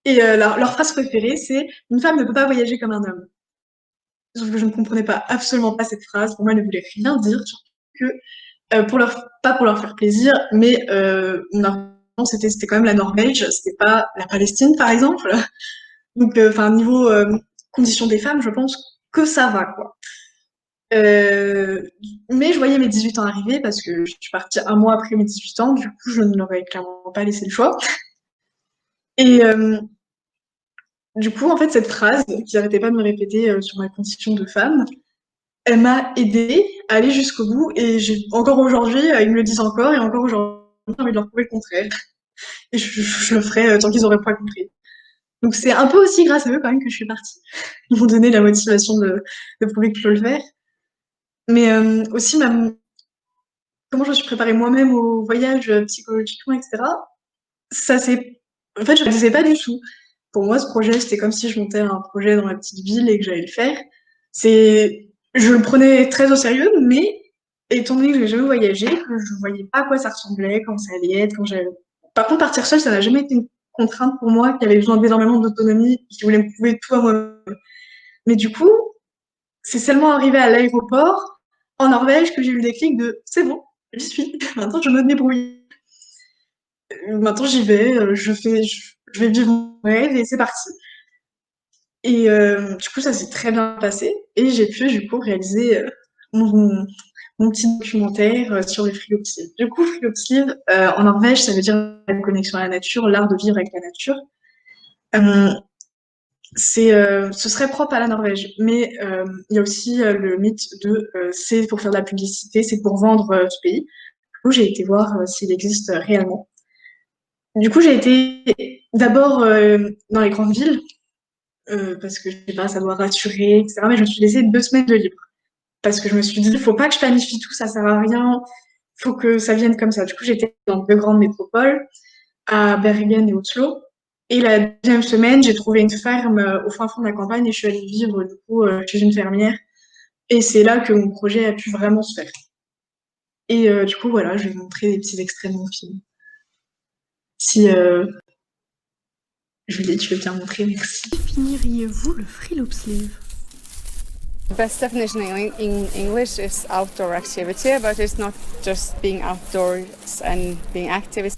Et leur phrase préférée, c'est une femme ne peut pas voyager comme un homme. Sauf que je ne comprenais pas absolument pas cette phrase. Pour moi, elle ne voulait rien dire, surtout que pas pour leur faire plaisir, mais mon argument c'était quand même la Norvège, c'était pas la Palestine par exemple. Donc, enfin niveau conditions des femmes, je pense que ça va quoi. Mais je voyais mes 18 ans arriver parce que je suis partie un mois après mes 18 ans, du coup je ne leur ai clairement pas laissé le choix. Et du coup, en fait, cette phrase qu'ils arrêtaient pas de me répéter sur ma condition de femme, elle m'a aidée à aller jusqu'au bout. Et encore aujourd'hui, ils me le disent encore, et encore aujourd'hui, j'ai envie de leur prouver le contraire. Et je le ferai tant qu'ils n'auraient pas compris. Donc c'est un peu aussi grâce à eux quand même que je suis partie. Ils m'ont donné la motivation de prouver que je peux le faire. Mais aussi comment je me suis préparée moi-même au voyage psychologiquement, etc. Ça c'est, en fait, je ne le disais pas du tout. Pour moi, ce projet, c'était comme si je montais un projet dans ma petite ville et que j'allais le faire. Je le prenais très au sérieux, mais étant donné que j'ai jamais voyagé, que je voyais pas à quoi ça ressemblait, comment ça allait être, Par contre, partir seule, ça n'a jamais été une contrainte pour moi, qui avait besoin d'énormément d'autonomie, qui voulait me prouver tout à moi-même. Mais du coup, c'est seulement arrivé à l'aéroport, en Norvège, que j'ai eu le déclic de c'est bon, j'y suis, maintenant je me débrouille. Maintenant j'y vais, je vais vivre mon rêve et c'est parti. Et du coup, ça s'est très bien passé. Et j'ai pu, du coup, réaliser mon petit documentaire sur les frilopsies. Du coup, frilopsie, en Norvège, ça veut dire la connexion à la nature, l'art de vivre avec la nature. Euh, ce serait propre à la Norvège, mais il y a aussi le mythe de c'est pour faire de la publicité, c'est pour vendre ce pays. Du coup, j'ai été voir s'il existe réellement. Du coup, j'ai été d'abord dans les grandes villes, parce que je sais pas, ça doit rassurer, etc. Mais je me suis laissée 2 semaines de libre. Parce que je me suis dit, il faut pas que je planifie tout, ça sert à rien. Il faut que ça vienne comme ça. Du coup, j'étais dans 2 grandes métropoles, à Bergen et Oslo. Et la deuxième semaine, j'ai trouvé une ferme au fin fond de la campagne et je suis allée vivre du coup chez une fermière. Et c'est là que mon projet a pu vraiment se faire. Et du coup, voilà, je vais vous montrer des petits extraits de mon film. Si Julie, tu veux bien montrer, merci. Définiriez-vous le friluftsliv? The best definition in English is outdoor activity, but it's not just being outdoors and being active. It's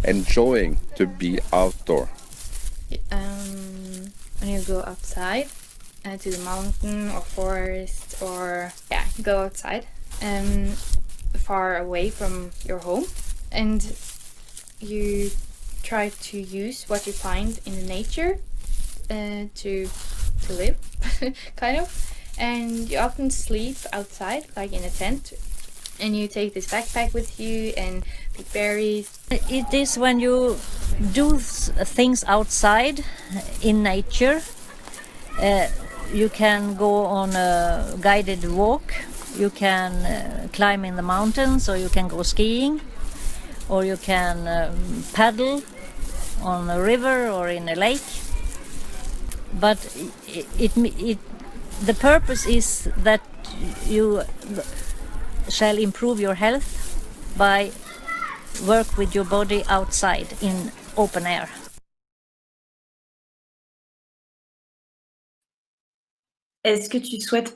enjoying to be outdoor. When you go outside to the mountain or forest, or go outside far away from your home, and you try to use what you find in the nature to live, kind of. And you often sleep outside, like in a tent, and you take this backpack with you and pick berries. It is when you do things outside in nature. You can go on a guided walk, you can climb in the mountains, or you can go skiing, or you can paddle on a river or in a lake. But the purpose is that you shall improve your health by work with your body outside in open air. Est-ce que tu souhaites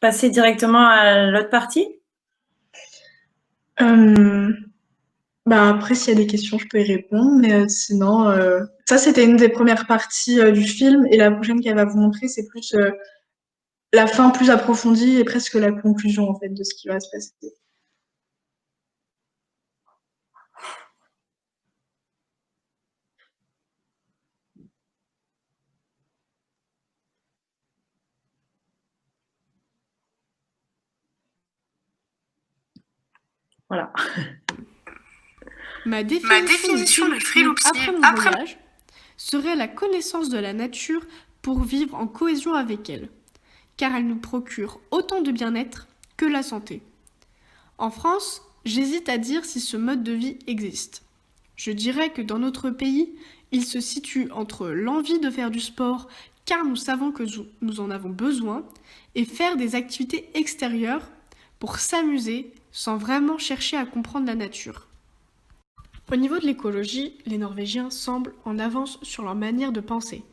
passer directement à l'autre partie? Après, s'il y a des questions, je peux y répondre, mais sinon, ça c'était une des premières parties du film, et la prochaine qu'elle va vous montrer, c'est plus la fin plus approfondie et presque la conclusion en fait de ce qui va se passer. Voilà. Ma définition du friluftsliv après mon voyage serait la connaissance de la nature pour vivre en cohésion avec elle, car elle nous procure autant de bien-être que la santé. En France, j'hésite à dire si ce mode de vie existe. Je dirais que dans notre pays, il se situe entre l'envie de faire du sport car nous savons que nous en avons besoin, et faire des activités extérieures pour s'amuser sans vraiment chercher à comprendre la nature. Au niveau de l'écologie, les Norvégiens semblent en avance sur leur manière de penser.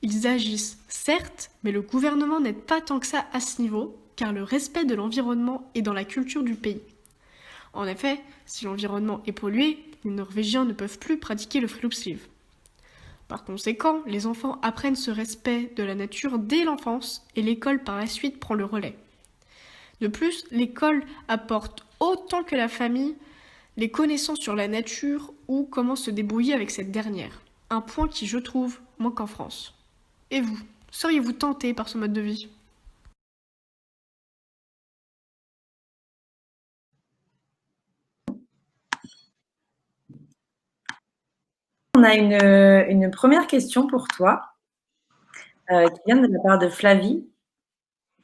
Ils agissent, certes, mais le gouvernement n'aide pas tant que ça à ce niveau, car le respect de l'environnement est dans la culture du pays. En effet, si l'environnement est pollué, les Norvégiens ne peuvent plus pratiquer le friluftsliv. Par conséquent, les enfants apprennent ce respect de la nature dès l'enfance et l'école par la suite prend le relais. De plus, l'école apporte autant que la famille les connaissances sur la nature ou comment se débrouiller avec cette dernière. Un point qui, je trouve, manque en France. Et vous, seriez-vous tenté par ce mode de vie ? On a une première question pour toi qui vient de la part de Flavie,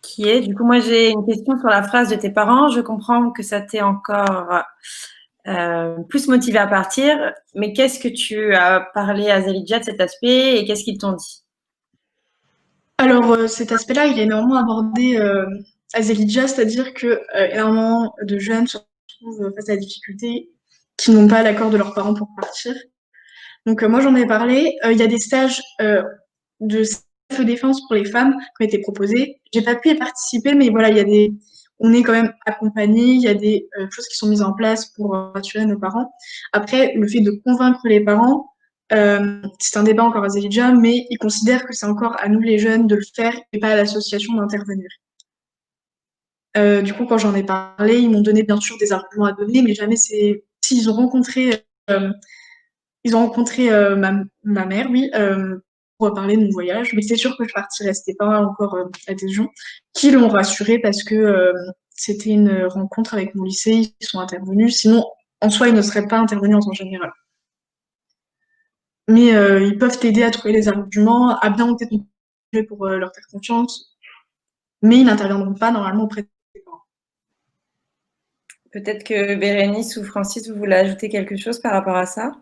qui est, du coup, moi j'ai une question sur la phrase de tes parents. Je comprends que ça t'est encore plus motivé à partir, mais qu'est-ce que tu as parlé à Zelidja de cet aspect et qu'est-ce qu'ils t'ont dit? Alors, cet aspect-là, il est énormément abordé à Zelidja, c'est-à-dire que énormément de jeunes se retrouvent face à la difficulté, qui n'ont pas l'accord de leurs parents pour partir. Donc, moi, j'en ai parlé. Il y a des stages de self-défense pour les femmes qui ont été proposés. J'ai pas pu y participer, mais voilà, on est quand même accompagnés. Il y a des choses qui sont mises en place pour rassurer nos parents. Après, le fait de convaincre les parents, c'est un débat encore à Zelidja, mais ils considèrent que c'est encore à nous les jeunes de le faire et pas à l'association d'intervenir. Du coup, quand j'en ai parlé, ils m'ont donné bien sûr des arguments à donner, mais jamais s'ils ont rencontré ma mère, oui, pour parler de mon voyage, mais c'est sûr que je partirais. C'était pas encore adhésion, qui l'ont rassuré parce que c'était une rencontre avec mon lycée, ils sont intervenus. Sinon, en soi, ils ne seraient pas intervenus en temps général. Mais ils peuvent t'aider à trouver les arguments, à bien monter ton projet pour leur faire confiance, mais ils n'interviendront pas normalement auprès de tes parents. Peut-être que Bérénice ou Francis, vous voulez ajouter quelque chose par rapport à ça?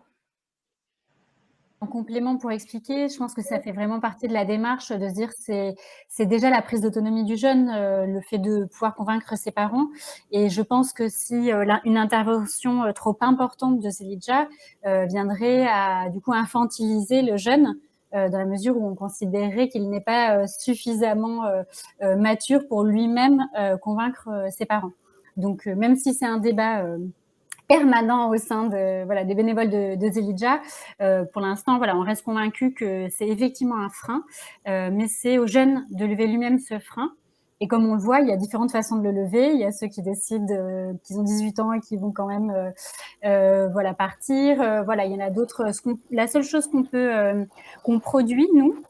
En complément pour expliquer, je pense que ça fait vraiment partie de la démarche de se dire c'est déjà la prise d'autonomie du jeune, le fait de pouvoir convaincre ses parents. Et je pense que si une intervention trop importante de Zelidja viendrait à du coup infantiliser le jeune, dans la mesure où on considérait qu'il n'est pas suffisamment mature pour lui-même convaincre ses parents. Donc même si c'est un débat permanent au sein des bénévoles de Zelidja. Pour l'instant, on reste convaincu que c'est effectivement un frein, mais c'est aux jeunes de lever lui-même ce frein. Et comme on le voit, il y a différentes façons de le lever. Il y a ceux qui décident qu'ils ont 18 ans et qui vont quand même partir. Il y en a d'autres. La seule chose qu'on produit, nous,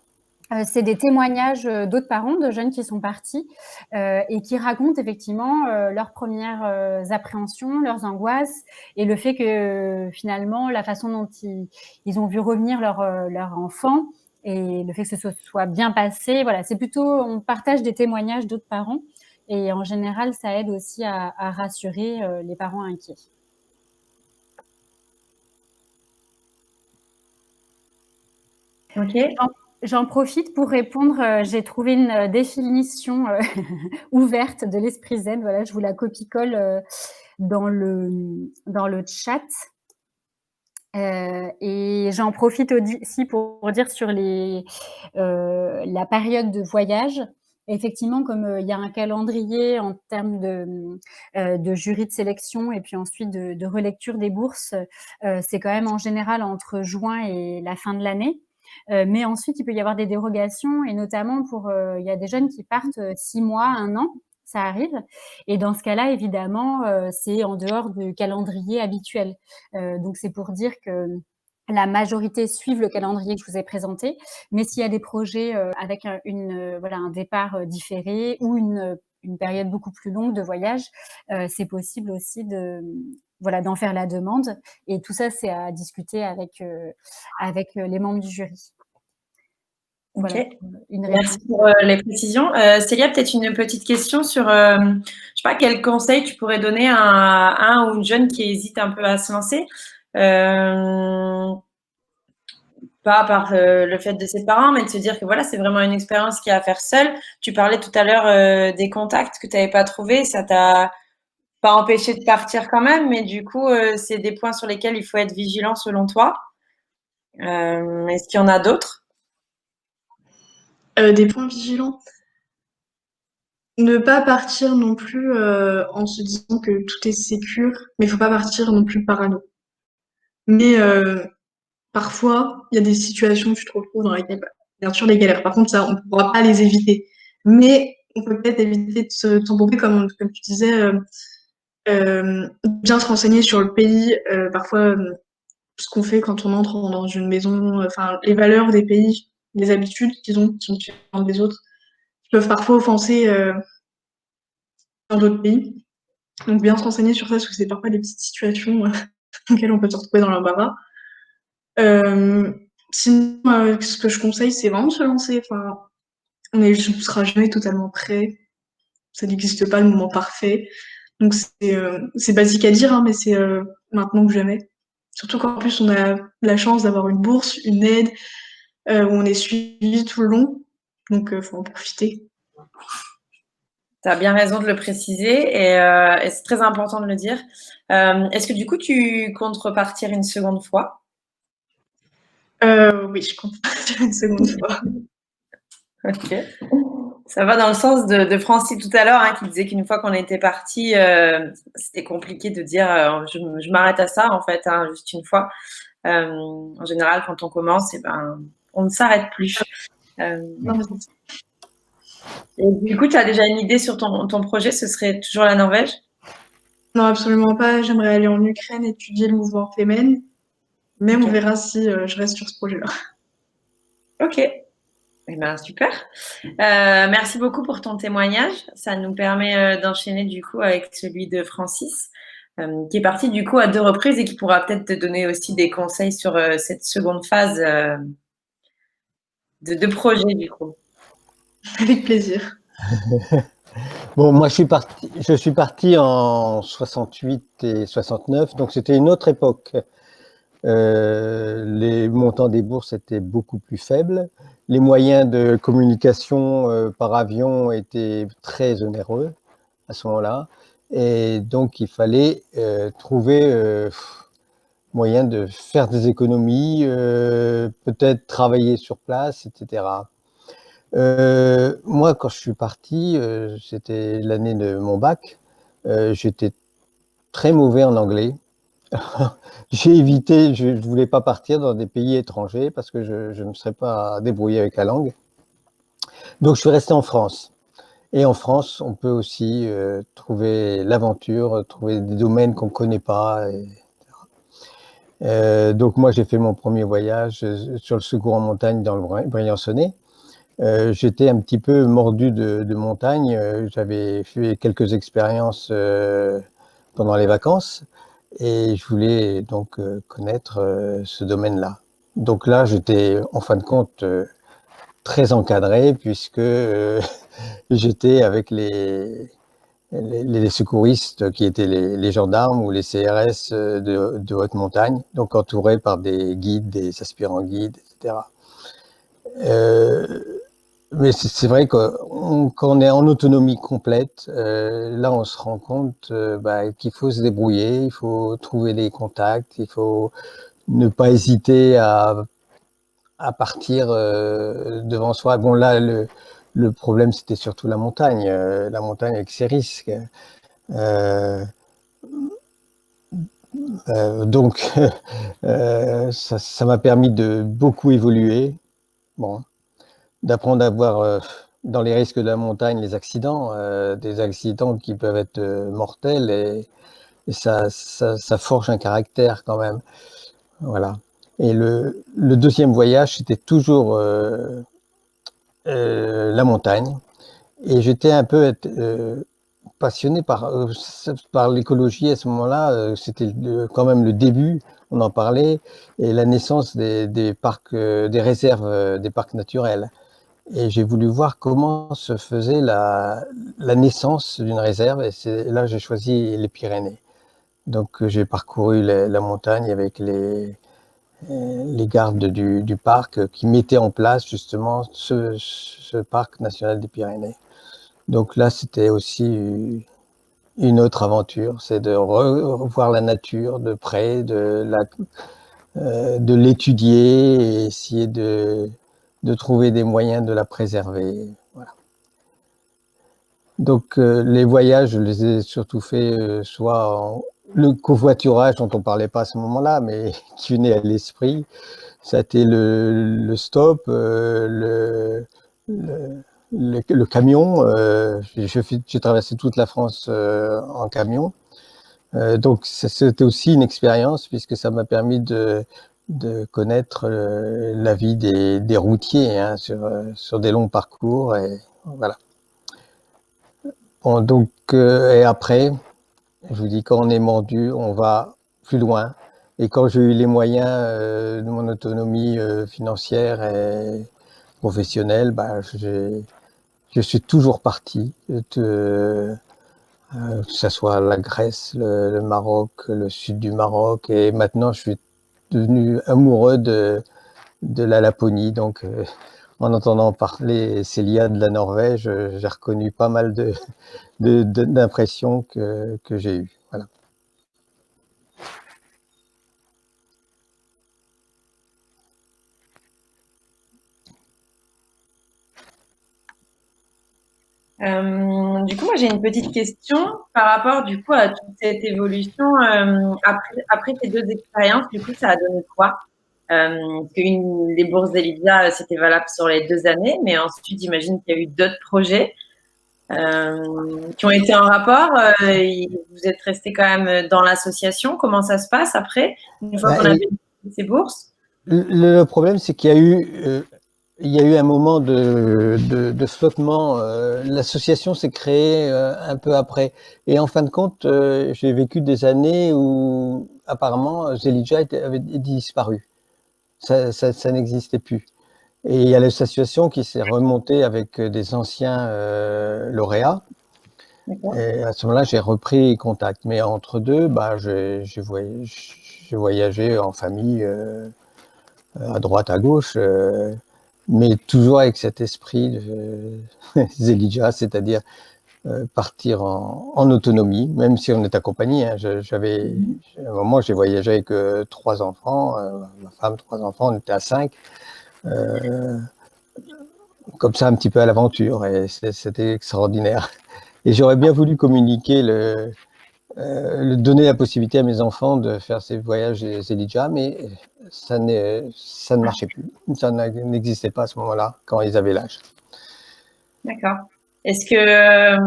c'est des témoignages d'autres parents, de jeunes qui sont partis et qui racontent effectivement leurs premières appréhensions, leurs angoisses et le fait que finalement, la façon dont ils ont vu revenir leur enfant et le fait que ce soit bien passé, c'est plutôt, on partage des témoignages d'autres parents et en général, ça aide aussi à rassurer les parents inquiets. Ok. J'en profite pour répondre. J'ai trouvé une définition ouverte de l'esprit zen. Voilà, je vous la copie-colle dans le chat. Et j'en profite aussi pour dire sur la période de voyage. Effectivement, comme il y a un calendrier en termes de jury de sélection et puis ensuite de relecture des bourses, c'est quand même en général entre juin et la fin de l'année. Mais ensuite, il peut y avoir des dérogations et notamment il y a des jeunes qui partent 6 mois, 1 an, ça arrive. Et dans ce cas-là, évidemment, c'est en dehors du calendrier habituel. Donc, c'est pour dire que la majorité suivent le calendrier que je vous ai présenté. Mais s'il y a des projets avec un départ différé ou une période beaucoup plus longue de voyage, c'est possible aussi d'en faire la demande. Et tout ça, c'est à discuter avec les membres du jury. Voilà, merci pour les précisions. Célia, peut-être une petite question sur, je sais pas, quel conseil tu pourrais donner à un ou une jeune qui hésite un peu à se lancer. pas par le fait de ses parents, mais de se dire que voilà, c'est vraiment une expérience qu'il y a à faire seule. Tu parlais tout à l'heure des contacts que tu n'avais pas trouvés, ça t'a pas empêché de partir quand même, mais du coup, c'est des points sur lesquels il faut être vigilant selon toi. Est-ce qu'il y en a d'autres? Des points vigilants. Ne pas partir non plus en se disant que tout est sécure, mais il faut pas partir non plus parano. Mais parfois, il y a des situations où tu te retrouves dans lesquelles, bien sûr, des galères. Par contre, ça, on ne pourra pas les éviter. Mais on peut peut-être éviter de s'embourber, comme tu disais, bien se renseigner sur le pays. Parfois, ce qu'on fait quand on entre dans une maison, enfin, les valeurs des pays, les habitudes qu'ils ont, qui sont différentes des autres, qui peuvent parfois offenser dans d'autres pays. Donc, bien se renseigner sur ça, parce que c'est parfois des petites situations auxquelles on peut se retrouver dans l'embarras. Sinon, ce que je conseille, c'est vraiment de se lancer. Enfin, on ne sera jamais totalement prêt. Ça n'existe pas le moment parfait. Donc, c'est basique à dire, hein, mais c'est maintenant que jamais. Surtout qu'en plus, on a la chance d'avoir une bourse, une aide, où on est suivi tout le long. Donc, faut en profiter. Tu as bien raison de le préciser et c'est très important de le dire. Est-ce que du coup, tu comptes repartir une seconde fois? Oui, je compte partir une seconde fois. Ok. Ça va dans le sens de Francie tout à l'heure, hein, qui disait qu'une fois qu'on était parti, c'était compliqué de dire je m'arrête à ça, en fait, hein, juste une fois. En général, quand on commence, eh ben, on ne s'arrête plus. Non, mais Et du coup, tu as déjà une idée sur ton projet? Ce serait toujours la Norvège? non, absolument pas. J'aimerais aller en Ukraine étudier le mouvement Femen, mais on verra si je reste sur ce projet-là. Ok. Eh ben, super. Merci beaucoup pour ton témoignage. Ça nous permet d'enchaîner du coup avec celui de Francis, qui est parti du coup à 2 reprises et qui pourra peut-être te donner aussi des conseils sur cette seconde phase de projet du coup. Avec plaisir. Bon, moi, je suis parti en 68 et 69, donc c'était une autre époque. Les montants des bourses étaient beaucoup plus faibles. Les moyens de communication par avion étaient très onéreux à ce moment-là. Et donc, il fallait trouver moyen de faire des économies, peut-être travailler sur place, etc. Moi, quand je suis parti, c'était l'année de mon bac, j'étais très mauvais en anglais. J'ai évité, je ne voulais pas partir dans des pays étrangers parce que je ne me serais pas débrouillé avec la langue. Donc, je suis resté en France. Et en France, on peut aussi trouver l'aventure, trouver des domaines qu'on ne connaît pas. Donc, moi, j'ai fait mon premier voyage sur le secours en montagne dans le Briançonnais. J'étais un petit peu mordu de montagne. J'avais fait quelques expériences pendant les vacances et je voulais donc connaître ce domaine-là. Donc là, j'étais en fin de compte très encadré puisque j'étais avec les secouristes qui étaient les gendarmes ou les CRS de haute montagne, donc entouré par des guides, des aspirants guides, etc. Mais c'est vrai que quand on est en autonomie complète, là on se rend compte qu'il faut se débrouiller, il faut trouver des contacts, il faut ne pas hésiter à partir devant soi. Bon là, le problème c'était surtout la montagne avec ses risques. Donc ça m'a permis de beaucoup évoluer. Bon. D'apprendre à voir dans les risques de la montagne les accidents, des accidents qui peuvent être mortels et ça forge un caractère quand même. Voilà. Et le deuxième voyage, c'était toujours la montagne. Et j'étais un peu passionné par l'écologie à ce moment-là. C'était quand même le début, on en parlait, et la naissance des parcs, des réserves, des parcs naturels. Et j'ai voulu voir comment se faisait la naissance d'une réserve. Et c'est là que j'ai choisi les Pyrénées. Donc j'ai parcouru la montagne avec les les gardes du parc qui mettaient en place justement ce parc national des Pyrénées. Donc là, c'était aussi une autre aventure, c'est de revoir la nature de près, de l'étudier et essayer de trouver des moyens de la préserver. Voilà. Donc les voyages, je les ai surtout faits soit le covoiturage dont on parlait pas à ce moment-là, mais qui venait à l'esprit. Ça a été le stop, le camion. J'ai traversé toute la France en camion. Donc c'était aussi une expérience puisque ça m'a permis de connaître la vie des routiers hein, sur des longs parcours. Et voilà. Bon, donc, et après, je vous dis, quand on est mordu, on va plus loin. Et quand j'ai eu les moyens de mon autonomie financière et professionnelle, bah, je suis toujours parti, que ce soit la Grèce, le Maroc, le sud du Maroc. Et maintenant, je suis devenu amoureux de la Laponie. Donc, en entendant parler Célia de la Norvège, j'ai reconnu pas mal d'impressions que j'ai eues. Voilà. Du coup, moi, j'ai une petite question par rapport, du coup, à toute cette évolution. Après ces 2 expériences, du coup, ça a donné quoi? Parce que les bourses d'Elysia, c'était valable sur les 2 années, mais ensuite, j'imagine qu'il y a eu d'autres projets qui ont été en rapport. Vous êtes resté quand même dans l'association. Comment ça se passe après, une fois qu'on a bénéficié de ces bourses? Le problème, c'est qu'il y a eu un moment de flottement. L'association s'est créée un peu après. Et en fin de compte, j'ai vécu des années où apparemment Zelidja avait disparu. Ça n'existait plus. Et il y a l'association qui s'est remontée avec des anciens lauréats. Et à ce moment-là, j'ai repris contact. Mais entre deux, bah, j'ai voyagé en famille à droite, à gauche, mais toujours avec cet esprit de Zelidja, c'est-à-dire partir en autonomie, même si on est accompagné. Hein. À un moment, j'ai voyagé avec 3 enfants, ma femme, 3 enfants, on était à 5. Comme ça, un petit peu à l'aventure, et c'était extraordinaire. Et j'aurais bien voulu communiquer, donner la possibilité à mes enfants de faire ces voyages Zelidja, mais ça ne marchait plus. Ça n'existait pas à ce moment-là, quand ils avaient l'âge. D'accord. Est-ce que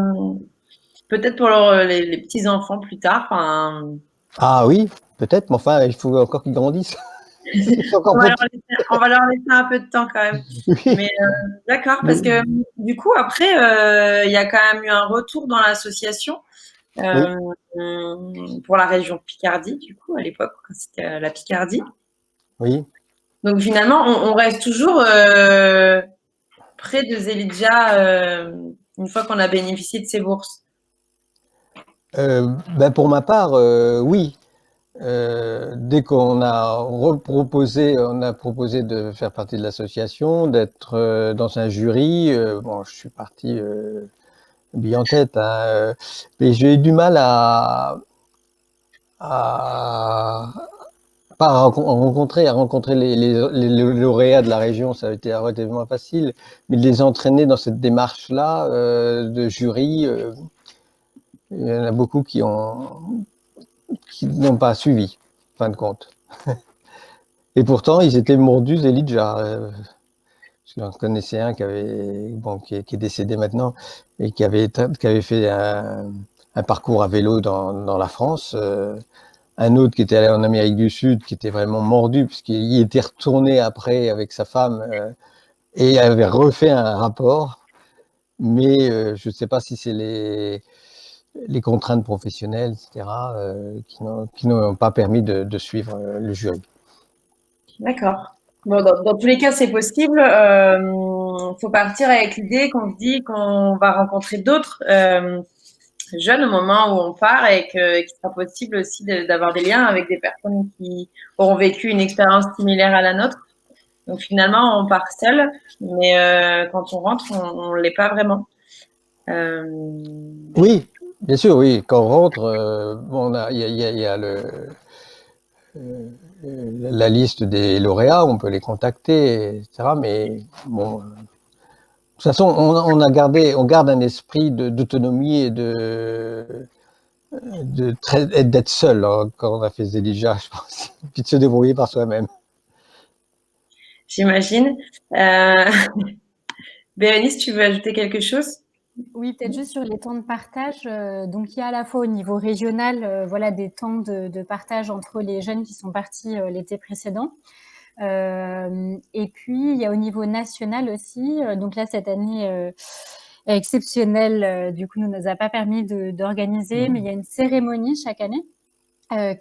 peut-être pour les petits-enfants plus tard, Ah oui, peut-être, mais enfin, il faut encore qu'ils grandissent. on va leur laisser un peu de temps quand même. Oui. Mais d'accord, parce que du coup, après, il y a quand même eu un retour dans l'association pour la région Picardie, du coup, à l'époque, quand c'était la Picardie. Oui. Donc finalement, on reste toujours près de Zelidja une fois qu'on a bénéficié de ces bourses. Ben pour ma part, oui. Dès qu'on a proposé de faire partie de l'association, d'être dans un jury, bon, je suis parti bille en tête, hein, mais j'ai eu du mal à rencontrer les lauréats de la région, ça a été relativement facile, mais de les entraîner dans cette démarche-là de jury, il y en a beaucoup qui n'ont pas suivi, en fin de compte. Et pourtant, ils étaient mordus Zelidja. J'en connaissais un qui est décédé maintenant et qui avait fait un parcours à vélo dans la France. Un autre qui était allé en Amérique du Sud, qui était vraiment mordu, puisqu'il était retourné après avec sa femme et avait refait un rapport. Mais je ne sais pas si c'est les contraintes professionnelles, etc., qui n'ont pas permis de suivre le jury. D'accord. Bon, dans tous les cas, c'est possible. Faut partir avec l'idée qu'on se dit qu'on va rencontrer d'autres jeune au moment où on part et qu'il sera possible aussi d'avoir des liens avec des personnes qui auront vécu une expérience similaire à la nôtre. Donc finalement, on part seul, mais quand on rentre, on ne l'est pas vraiment. Oui, bien sûr, oui. Quand on rentre, bon, il y a la liste des lauréats, on peut les contacter, etc. Mais bon, de toute façon, on garde un esprit d'autonomie et d'être seul hein, quand on a fait Zelidja, je pense, puis de se débrouiller par soi-même. J'imagine. Bérénice, tu veux ajouter quelque chose? Oui, peut-être juste sur les temps de partage. Donc, il y a à la fois au niveau régional, voilà, des temps de partage entre les jeunes qui sont partis l'été précédent. Et puis, il y a au niveau national aussi. Donc là, cette année exceptionnelle, du coup, ne nous a pas permis d'organiser, mais il y a une cérémonie chaque année.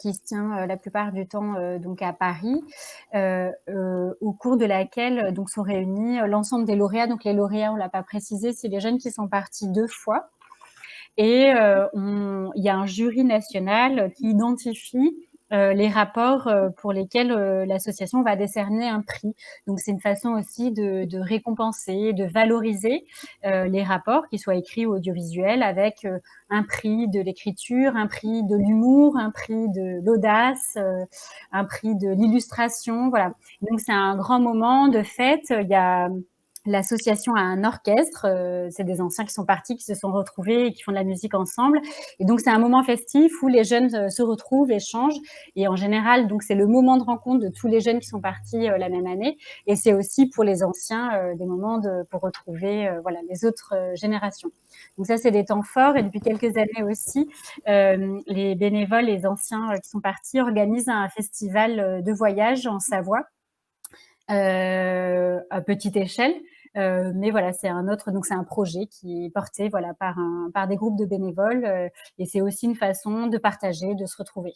Qui se tient la plupart du temps donc à Paris, au cours de laquelle donc sont réunis l'ensemble des lauréats. Donc les lauréats, on l'a pas précisé, c'est les jeunes qui sont partis 2 fois. Et il y a un jury national qui identifie les rapports pour lesquels l'association va décerner un prix. Donc c'est une façon aussi de récompenser, de valoriser les rapports, qu'ils soient écrits ou audiovisuels, avec un prix de l'écriture, un prix de l'humour, un prix de l'audace, un prix de l'illustration. Voilà. Donc c'est un grand moment de fête. Il y a l'association a un orchestre, c'est des anciens qui sont partis, qui se sont retrouvés et qui font de la musique ensemble. Et donc, c'est un moment festif où les jeunes se retrouvent, échangent. Et en général, donc, c'est le moment de rencontre de tous les jeunes qui sont partis la même année. Et c'est aussi pour les anciens des moments pour retrouver voilà, les autres générations. Donc ça, c'est des temps forts. Et depuis quelques années aussi, les bénévoles, les anciens qui sont partis organisent un festival de voyage en Savoie. À petite échelle, mais voilà, c'est un autre, donc c'est un projet qui est porté voilà par des groupes de bénévoles, et c'est aussi une façon de partager, de se retrouver.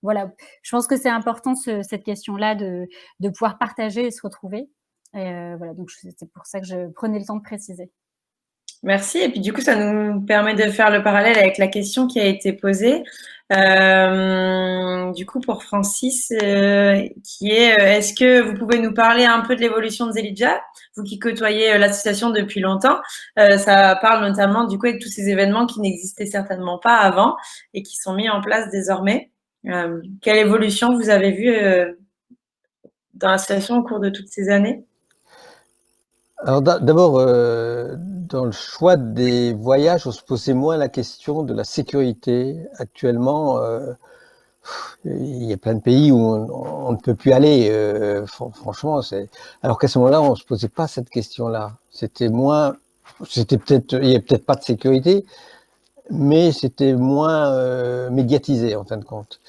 Voilà, je pense que c'est important cette question-là de pouvoir partager et se retrouver. Et voilà, donc c'est pour ça que je prenais le temps de préciser. Merci. Et puis du coup, ça nous permet de faire le parallèle avec la question qui a été posée. Du coup, pour Francis, qui est, est-ce que vous pouvez nous parler un peu de l'évolution de Zelidja, vous qui côtoyez l'association depuis longtemps? Ça parle notamment du coup avec tous ces événements qui n'existaient certainement pas avant et qui sont mis en place désormais. Quelle évolution vous avez vue dans l'association au cours de toutes ces années? Alors d'abord, dans le choix des voyages, on se posait moins la question de la sécurité. Actuellement, il y a plein de pays où on ne peut plus aller. Franchement, alors qu'à ce moment-là, on se posait pas cette question-là. C'était peut-être, il y avait peut-être pas de sécurité, mais c'était moins médiatisé en fin de compte.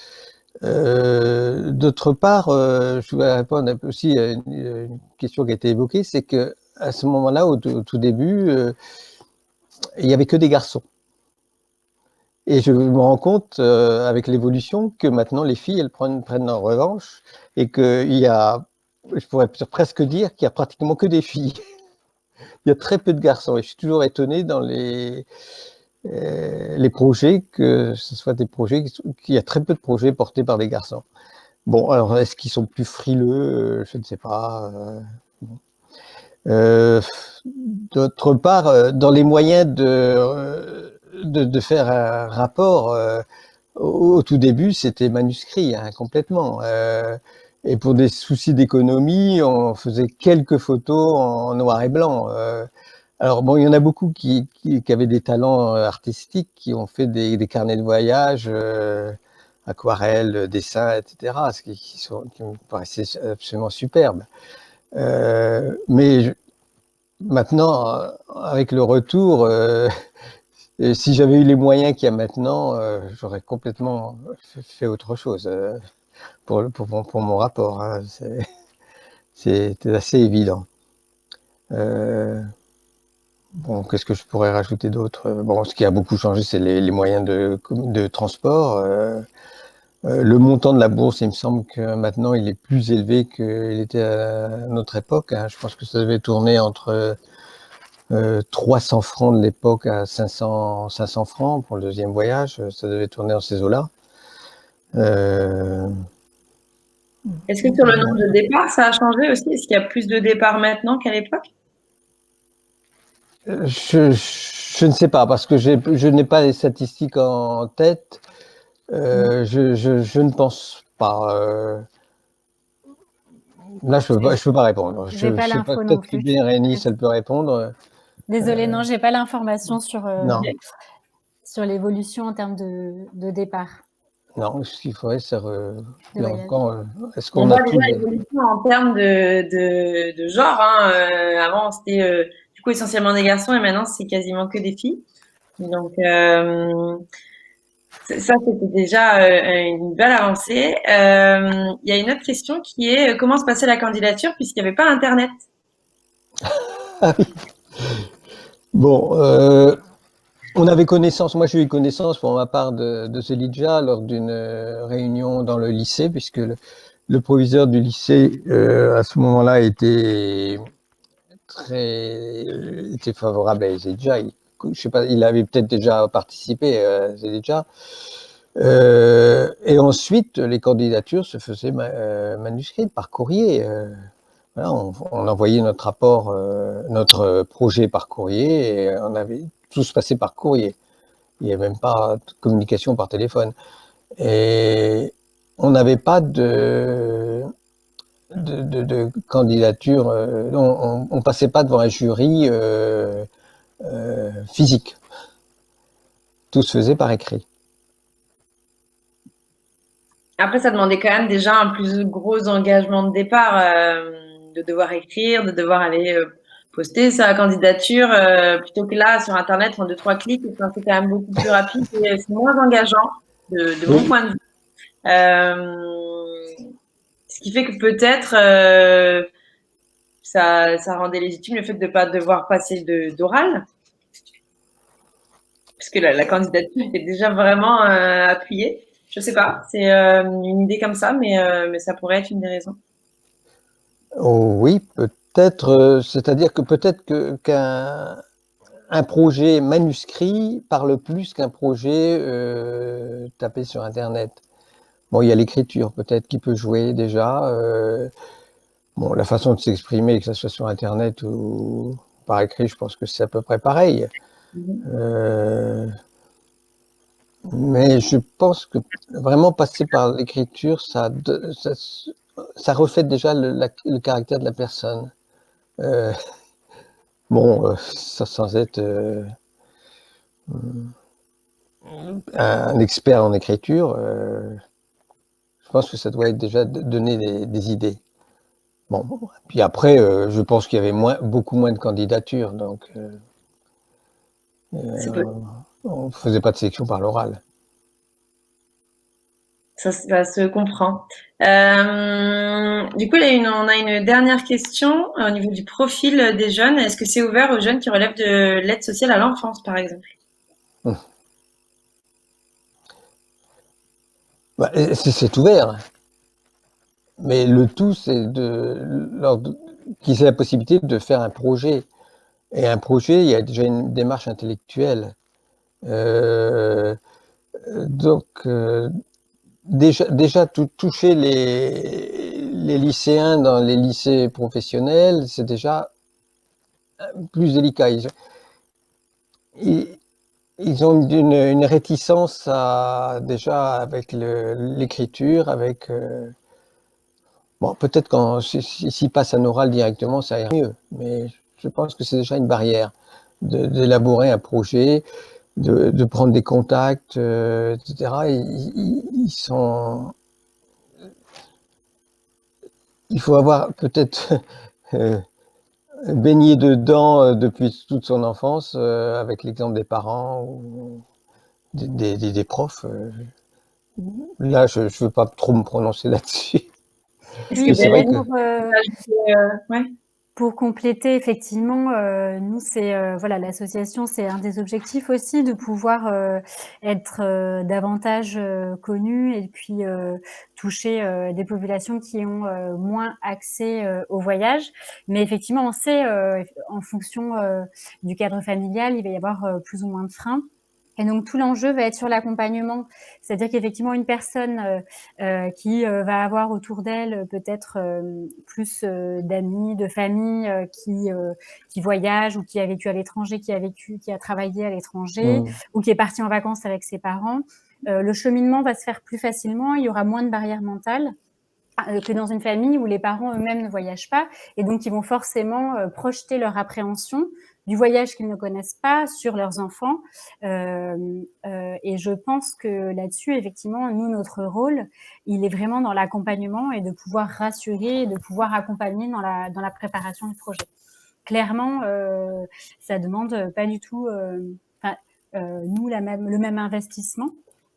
D'autre part, je voulais répondre aussi à une question qui a été évoquée, c'est que à ce moment-là, au tout début, il y avait que des garçons. Et je me rends compte avec l'évolution que maintenant les filles elles prennent en revanche et qu'il y a, je pourrais presque dire qu'il y a pratiquement que des filles. Il y a très peu de garçons et je suis toujours étonné dans les projets, que ce soit des projets, qu'il y a très peu de projets portés par des garçons. Bon, alors est-ce qu'ils sont plus frileux? Je ne sais pas. D'autre part, dans les moyens de faire un rapport, au tout début, c'était manuscrit, hein, complètement. Et pour des soucis d'économie, on faisait quelques photos en noir et blanc. Alors bon, il y en a beaucoup qui avaient des talents artistiques, qui ont fait des carnets de voyage, aquarelles, dessins, etc., qui me paraissaient absolument superbes. Mais maintenant, avec le retour, si j'avais eu les moyens qu'il y a maintenant, j'aurais complètement fait autre chose pour mon rapport. Hein. C'était assez évident. Bon, qu'est-ce que je pourrais rajouter d'autre? Bon, ce qui a beaucoup changé, c'est les moyens de transport. Le montant de la bourse, il me semble que maintenant, il est plus élevé qu'il était à notre époque. Hein. Je pense que ça devait tourner entre 300 francs de l'époque à 500 francs pour le deuxième voyage. Ça devait tourner dans ces eaux-là. Est-ce que sur le nombre de départs, ça a changé aussi? Est-ce qu'il y a plus de départs maintenant qu'à l'époque? Je ne sais pas, parce que je n'ai pas les statistiques en tête. Je ne pense pas. Là, je peux pas répondre. J'ai pas sais pas, l'info non peut-être que plus. bien Rémi, elle peut répondre. Désolée, non, j'ai pas l'information Non. sur l'évolution en termes de départ. Non, ce qu'il faudrait, c'est voyage. est-ce On qu'on voit a tout déjà l'évolution en termes de genre. Hein. Avant, c'était du coup essentiellement des garçons et maintenant, c'est quasiment que des filles. Donc, ça, c'était déjà une belle avancée. Il y a une autre question qui est comment se passait la candidature puisqu'il n'y avait pas Internet? Ah oui. Bon, on avait connaissance, moi j'ai eu connaissance pour ma part de Zelidja lors d'une réunion dans le lycée, puisque le proviseur du lycée à ce moment-là était favorable à Zelidja. Je sais pas, il avait peut-être déjà participé à Zelidja. Et ensuite, les candidatures se faisaient manuscrites par courrier. Voilà, on envoyait notre rapport, notre projet par courrier, et tout se passait par courrier. Il n'y avait même pas de communication par téléphone. Et on n'avait pas de candidature, on passait pas devant un jury physique. Tout se faisait par écrit. Après, ça demandait quand même déjà un plus gros engagement de départ, de devoir écrire, de devoir aller poster sa candidature, plutôt que là, sur Internet, en 2-3 clics, c'est quand même beaucoup plus rapide et c'est moins engageant, de mon point de vue. Ce qui fait que peut-être ça rendait légitime le fait de ne pas devoir passer d'oral, puisque la candidature était déjà vraiment appuyée. Je sais pas, c'est une idée comme ça, mais ça pourrait être une des raisons. Oh, oui, peut-être, c'est-à-dire que peut-être qu'un projet manuscrit parle plus qu'un projet tapé sur Internet. Bon, il y a l'écriture peut-être qui peut jouer déjà. Bon, la façon de s'exprimer, que ce soit sur Internet ou par écrit, je pense que c'est à peu près pareil. Mais je pense que vraiment passer par l'écriture, ça reflète déjà le caractère de la personne. Bon, ça sans être un expert en écriture, je pense que ça doit être déjà donner des idées. Bon, puis après, je pense qu'il y avait beaucoup moins de candidatures, donc on ne faisait pas de sélection par l'oral. Ça se comprend. Du coup, on a une dernière question au niveau du profil des jeunes. Est-ce que c'est ouvert aux jeunes qui relèvent de l'aide sociale à l'enfance, par exemple? Bah, c'est ouvert. Mais le tout, c'est qu'ils aient la possibilité de faire un projet. Et un projet, il y a déjà une démarche intellectuelle. Donc, déjà toucher les lycéens dans les lycées professionnels, c'est déjà plus délicat. Ils ont une réticence déjà avec l'écriture, avec... Bon, peut-être s'ils passent un oral directement, ça ira mieux. Mais je pense que c'est déjà une barrière d'élaborer un projet, de prendre des contacts, etc. Il faut avoir peut-être baigné dedans depuis toute son enfance, avec l'exemple des parents ou des profs. Là, je ne veux pas trop me prononcer là-dessus. Est-ce que c'est vrai que... ouais. Pour compléter, effectivement, nous, c'est voilà, l'association, c'est un des objectifs aussi de pouvoir être davantage connus et puis toucher des populations qui ont moins accès au voyage. Mais effectivement, on sait, en fonction du cadre familial, il va y avoir plus ou moins de freins. Et donc tout l'enjeu va être sur l'accompagnement, c'est-à-dire qu'effectivement une personne qui va avoir autour d'elle peut-être plus d'amis, de famille qui voyagent ou qui a vécu à l'étranger, qui a travaillé à l'étranger ou qui est parti en vacances avec ses parents, le cheminement va se faire plus facilement, il y aura moins de barrières mentales que dans une famille où les parents eux-mêmes ne voyagent pas et donc ils vont forcément projeter leur appréhension du voyage qu'ils ne connaissent pas sur leurs enfants. Et je pense que là-dessus, effectivement, nous, notre rôle, il est vraiment dans l'accompagnement et de pouvoir rassurer et de pouvoir accompagner dans la préparation du projet. Clairement, ça demande pas du tout, nous, le même investissement.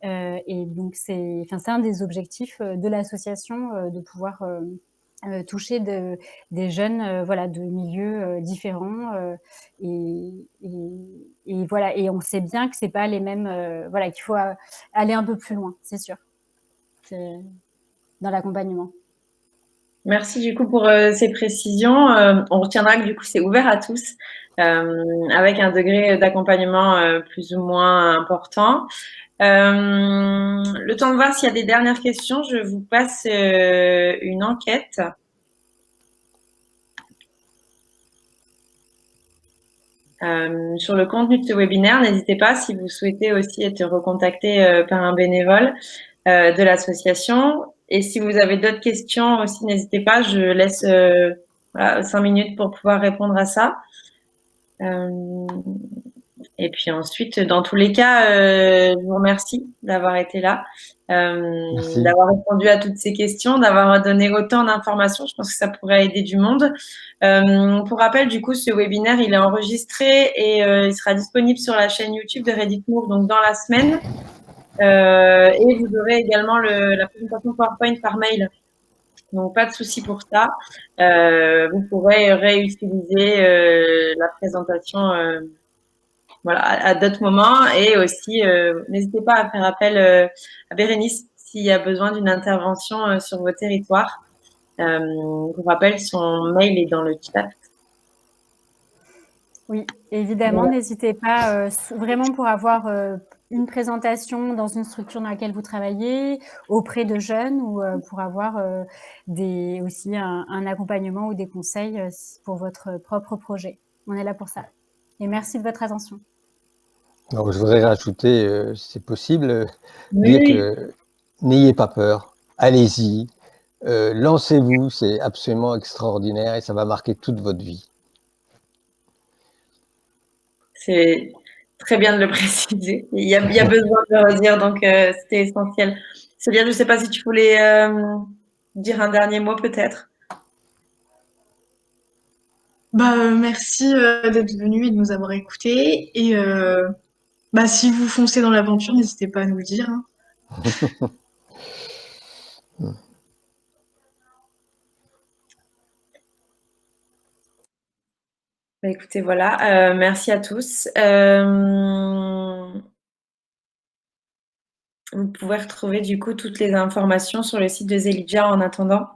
Et donc, c'est un des objectifs de l'association, de pouvoir toucher des jeunes voilà, de milieux différents. Et voilà, et on sait bien que c'est pas les mêmes. Voilà, qu'il faut aller un peu plus loin, c'est sûr, dans l'accompagnement. Merci du coup pour ces précisions. On retiendra que du coup c'est ouvert à tous, avec un degré d'accompagnement plus ou moins important. Le temps de voir s'il y a des dernières questions, je vous passe une enquête. Sur le contenu de ce webinaire, n'hésitez pas si vous souhaitez aussi être recontacté par un bénévole de l'association. Et si vous avez d'autres questions aussi, n'hésitez pas, je laisse 5 minutes pour pouvoir répondre à ça. Et puis ensuite, dans tous les cas, je vous remercie d'avoir été là, d'avoir répondu à toutes ces questions, d'avoir donné autant d'informations. Je pense que ça pourrait aider du monde. Pour rappel, du coup, ce webinaire, il est enregistré et il sera disponible sur la chaîne YouTube de Ready to Move, donc dans la semaine. Et vous aurez également la présentation PowerPoint par mail. Donc, pas de souci pour ça. Vous pourrez réutiliser la présentation voilà, à d'autres moments. Et aussi, n'hésitez pas à faire appel à Bérénice s'il y a besoin d'une intervention sur vos territoires. Pour rappel, son mail est dans le chat. Oui, évidemment, n'hésitez pas vraiment pour avoir une présentation dans une structure dans laquelle vous travaillez, auprès de jeunes ou pour avoir aussi un accompagnement ou des conseils pour votre propre projet. On est là pour ça. Et merci de votre attention. Alors, je voudrais rajouter, si c'est possible, dire que n'ayez pas peur, allez-y, lancez-vous, c'est absolument extraordinaire et ça va marquer toute votre vie. C'est très bien de le préciser. Il y a besoin de le redire, donc c'était essentiel. Célia, je ne sais pas si tu voulais dire un dernier mot peut-être. Merci d'être venu et de nous avoir écoutés. Et si vous foncez dans l'aventure, n'hésitez pas à nous le dire. Hein. Écoutez, voilà, merci à tous. Vous pouvez retrouver du coup toutes les informations sur le site de Zelidja en attendant.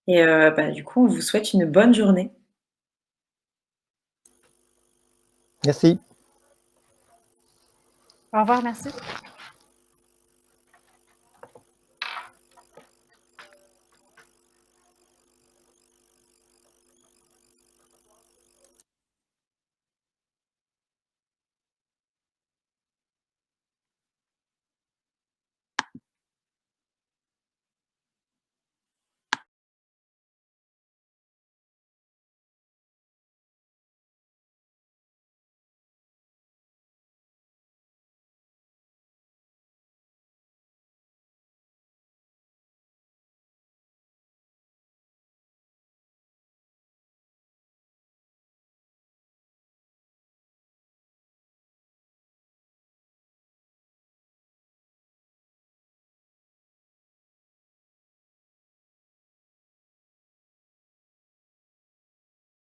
Et du coup, on vous souhaite une bonne journée. Merci. Au revoir, merci.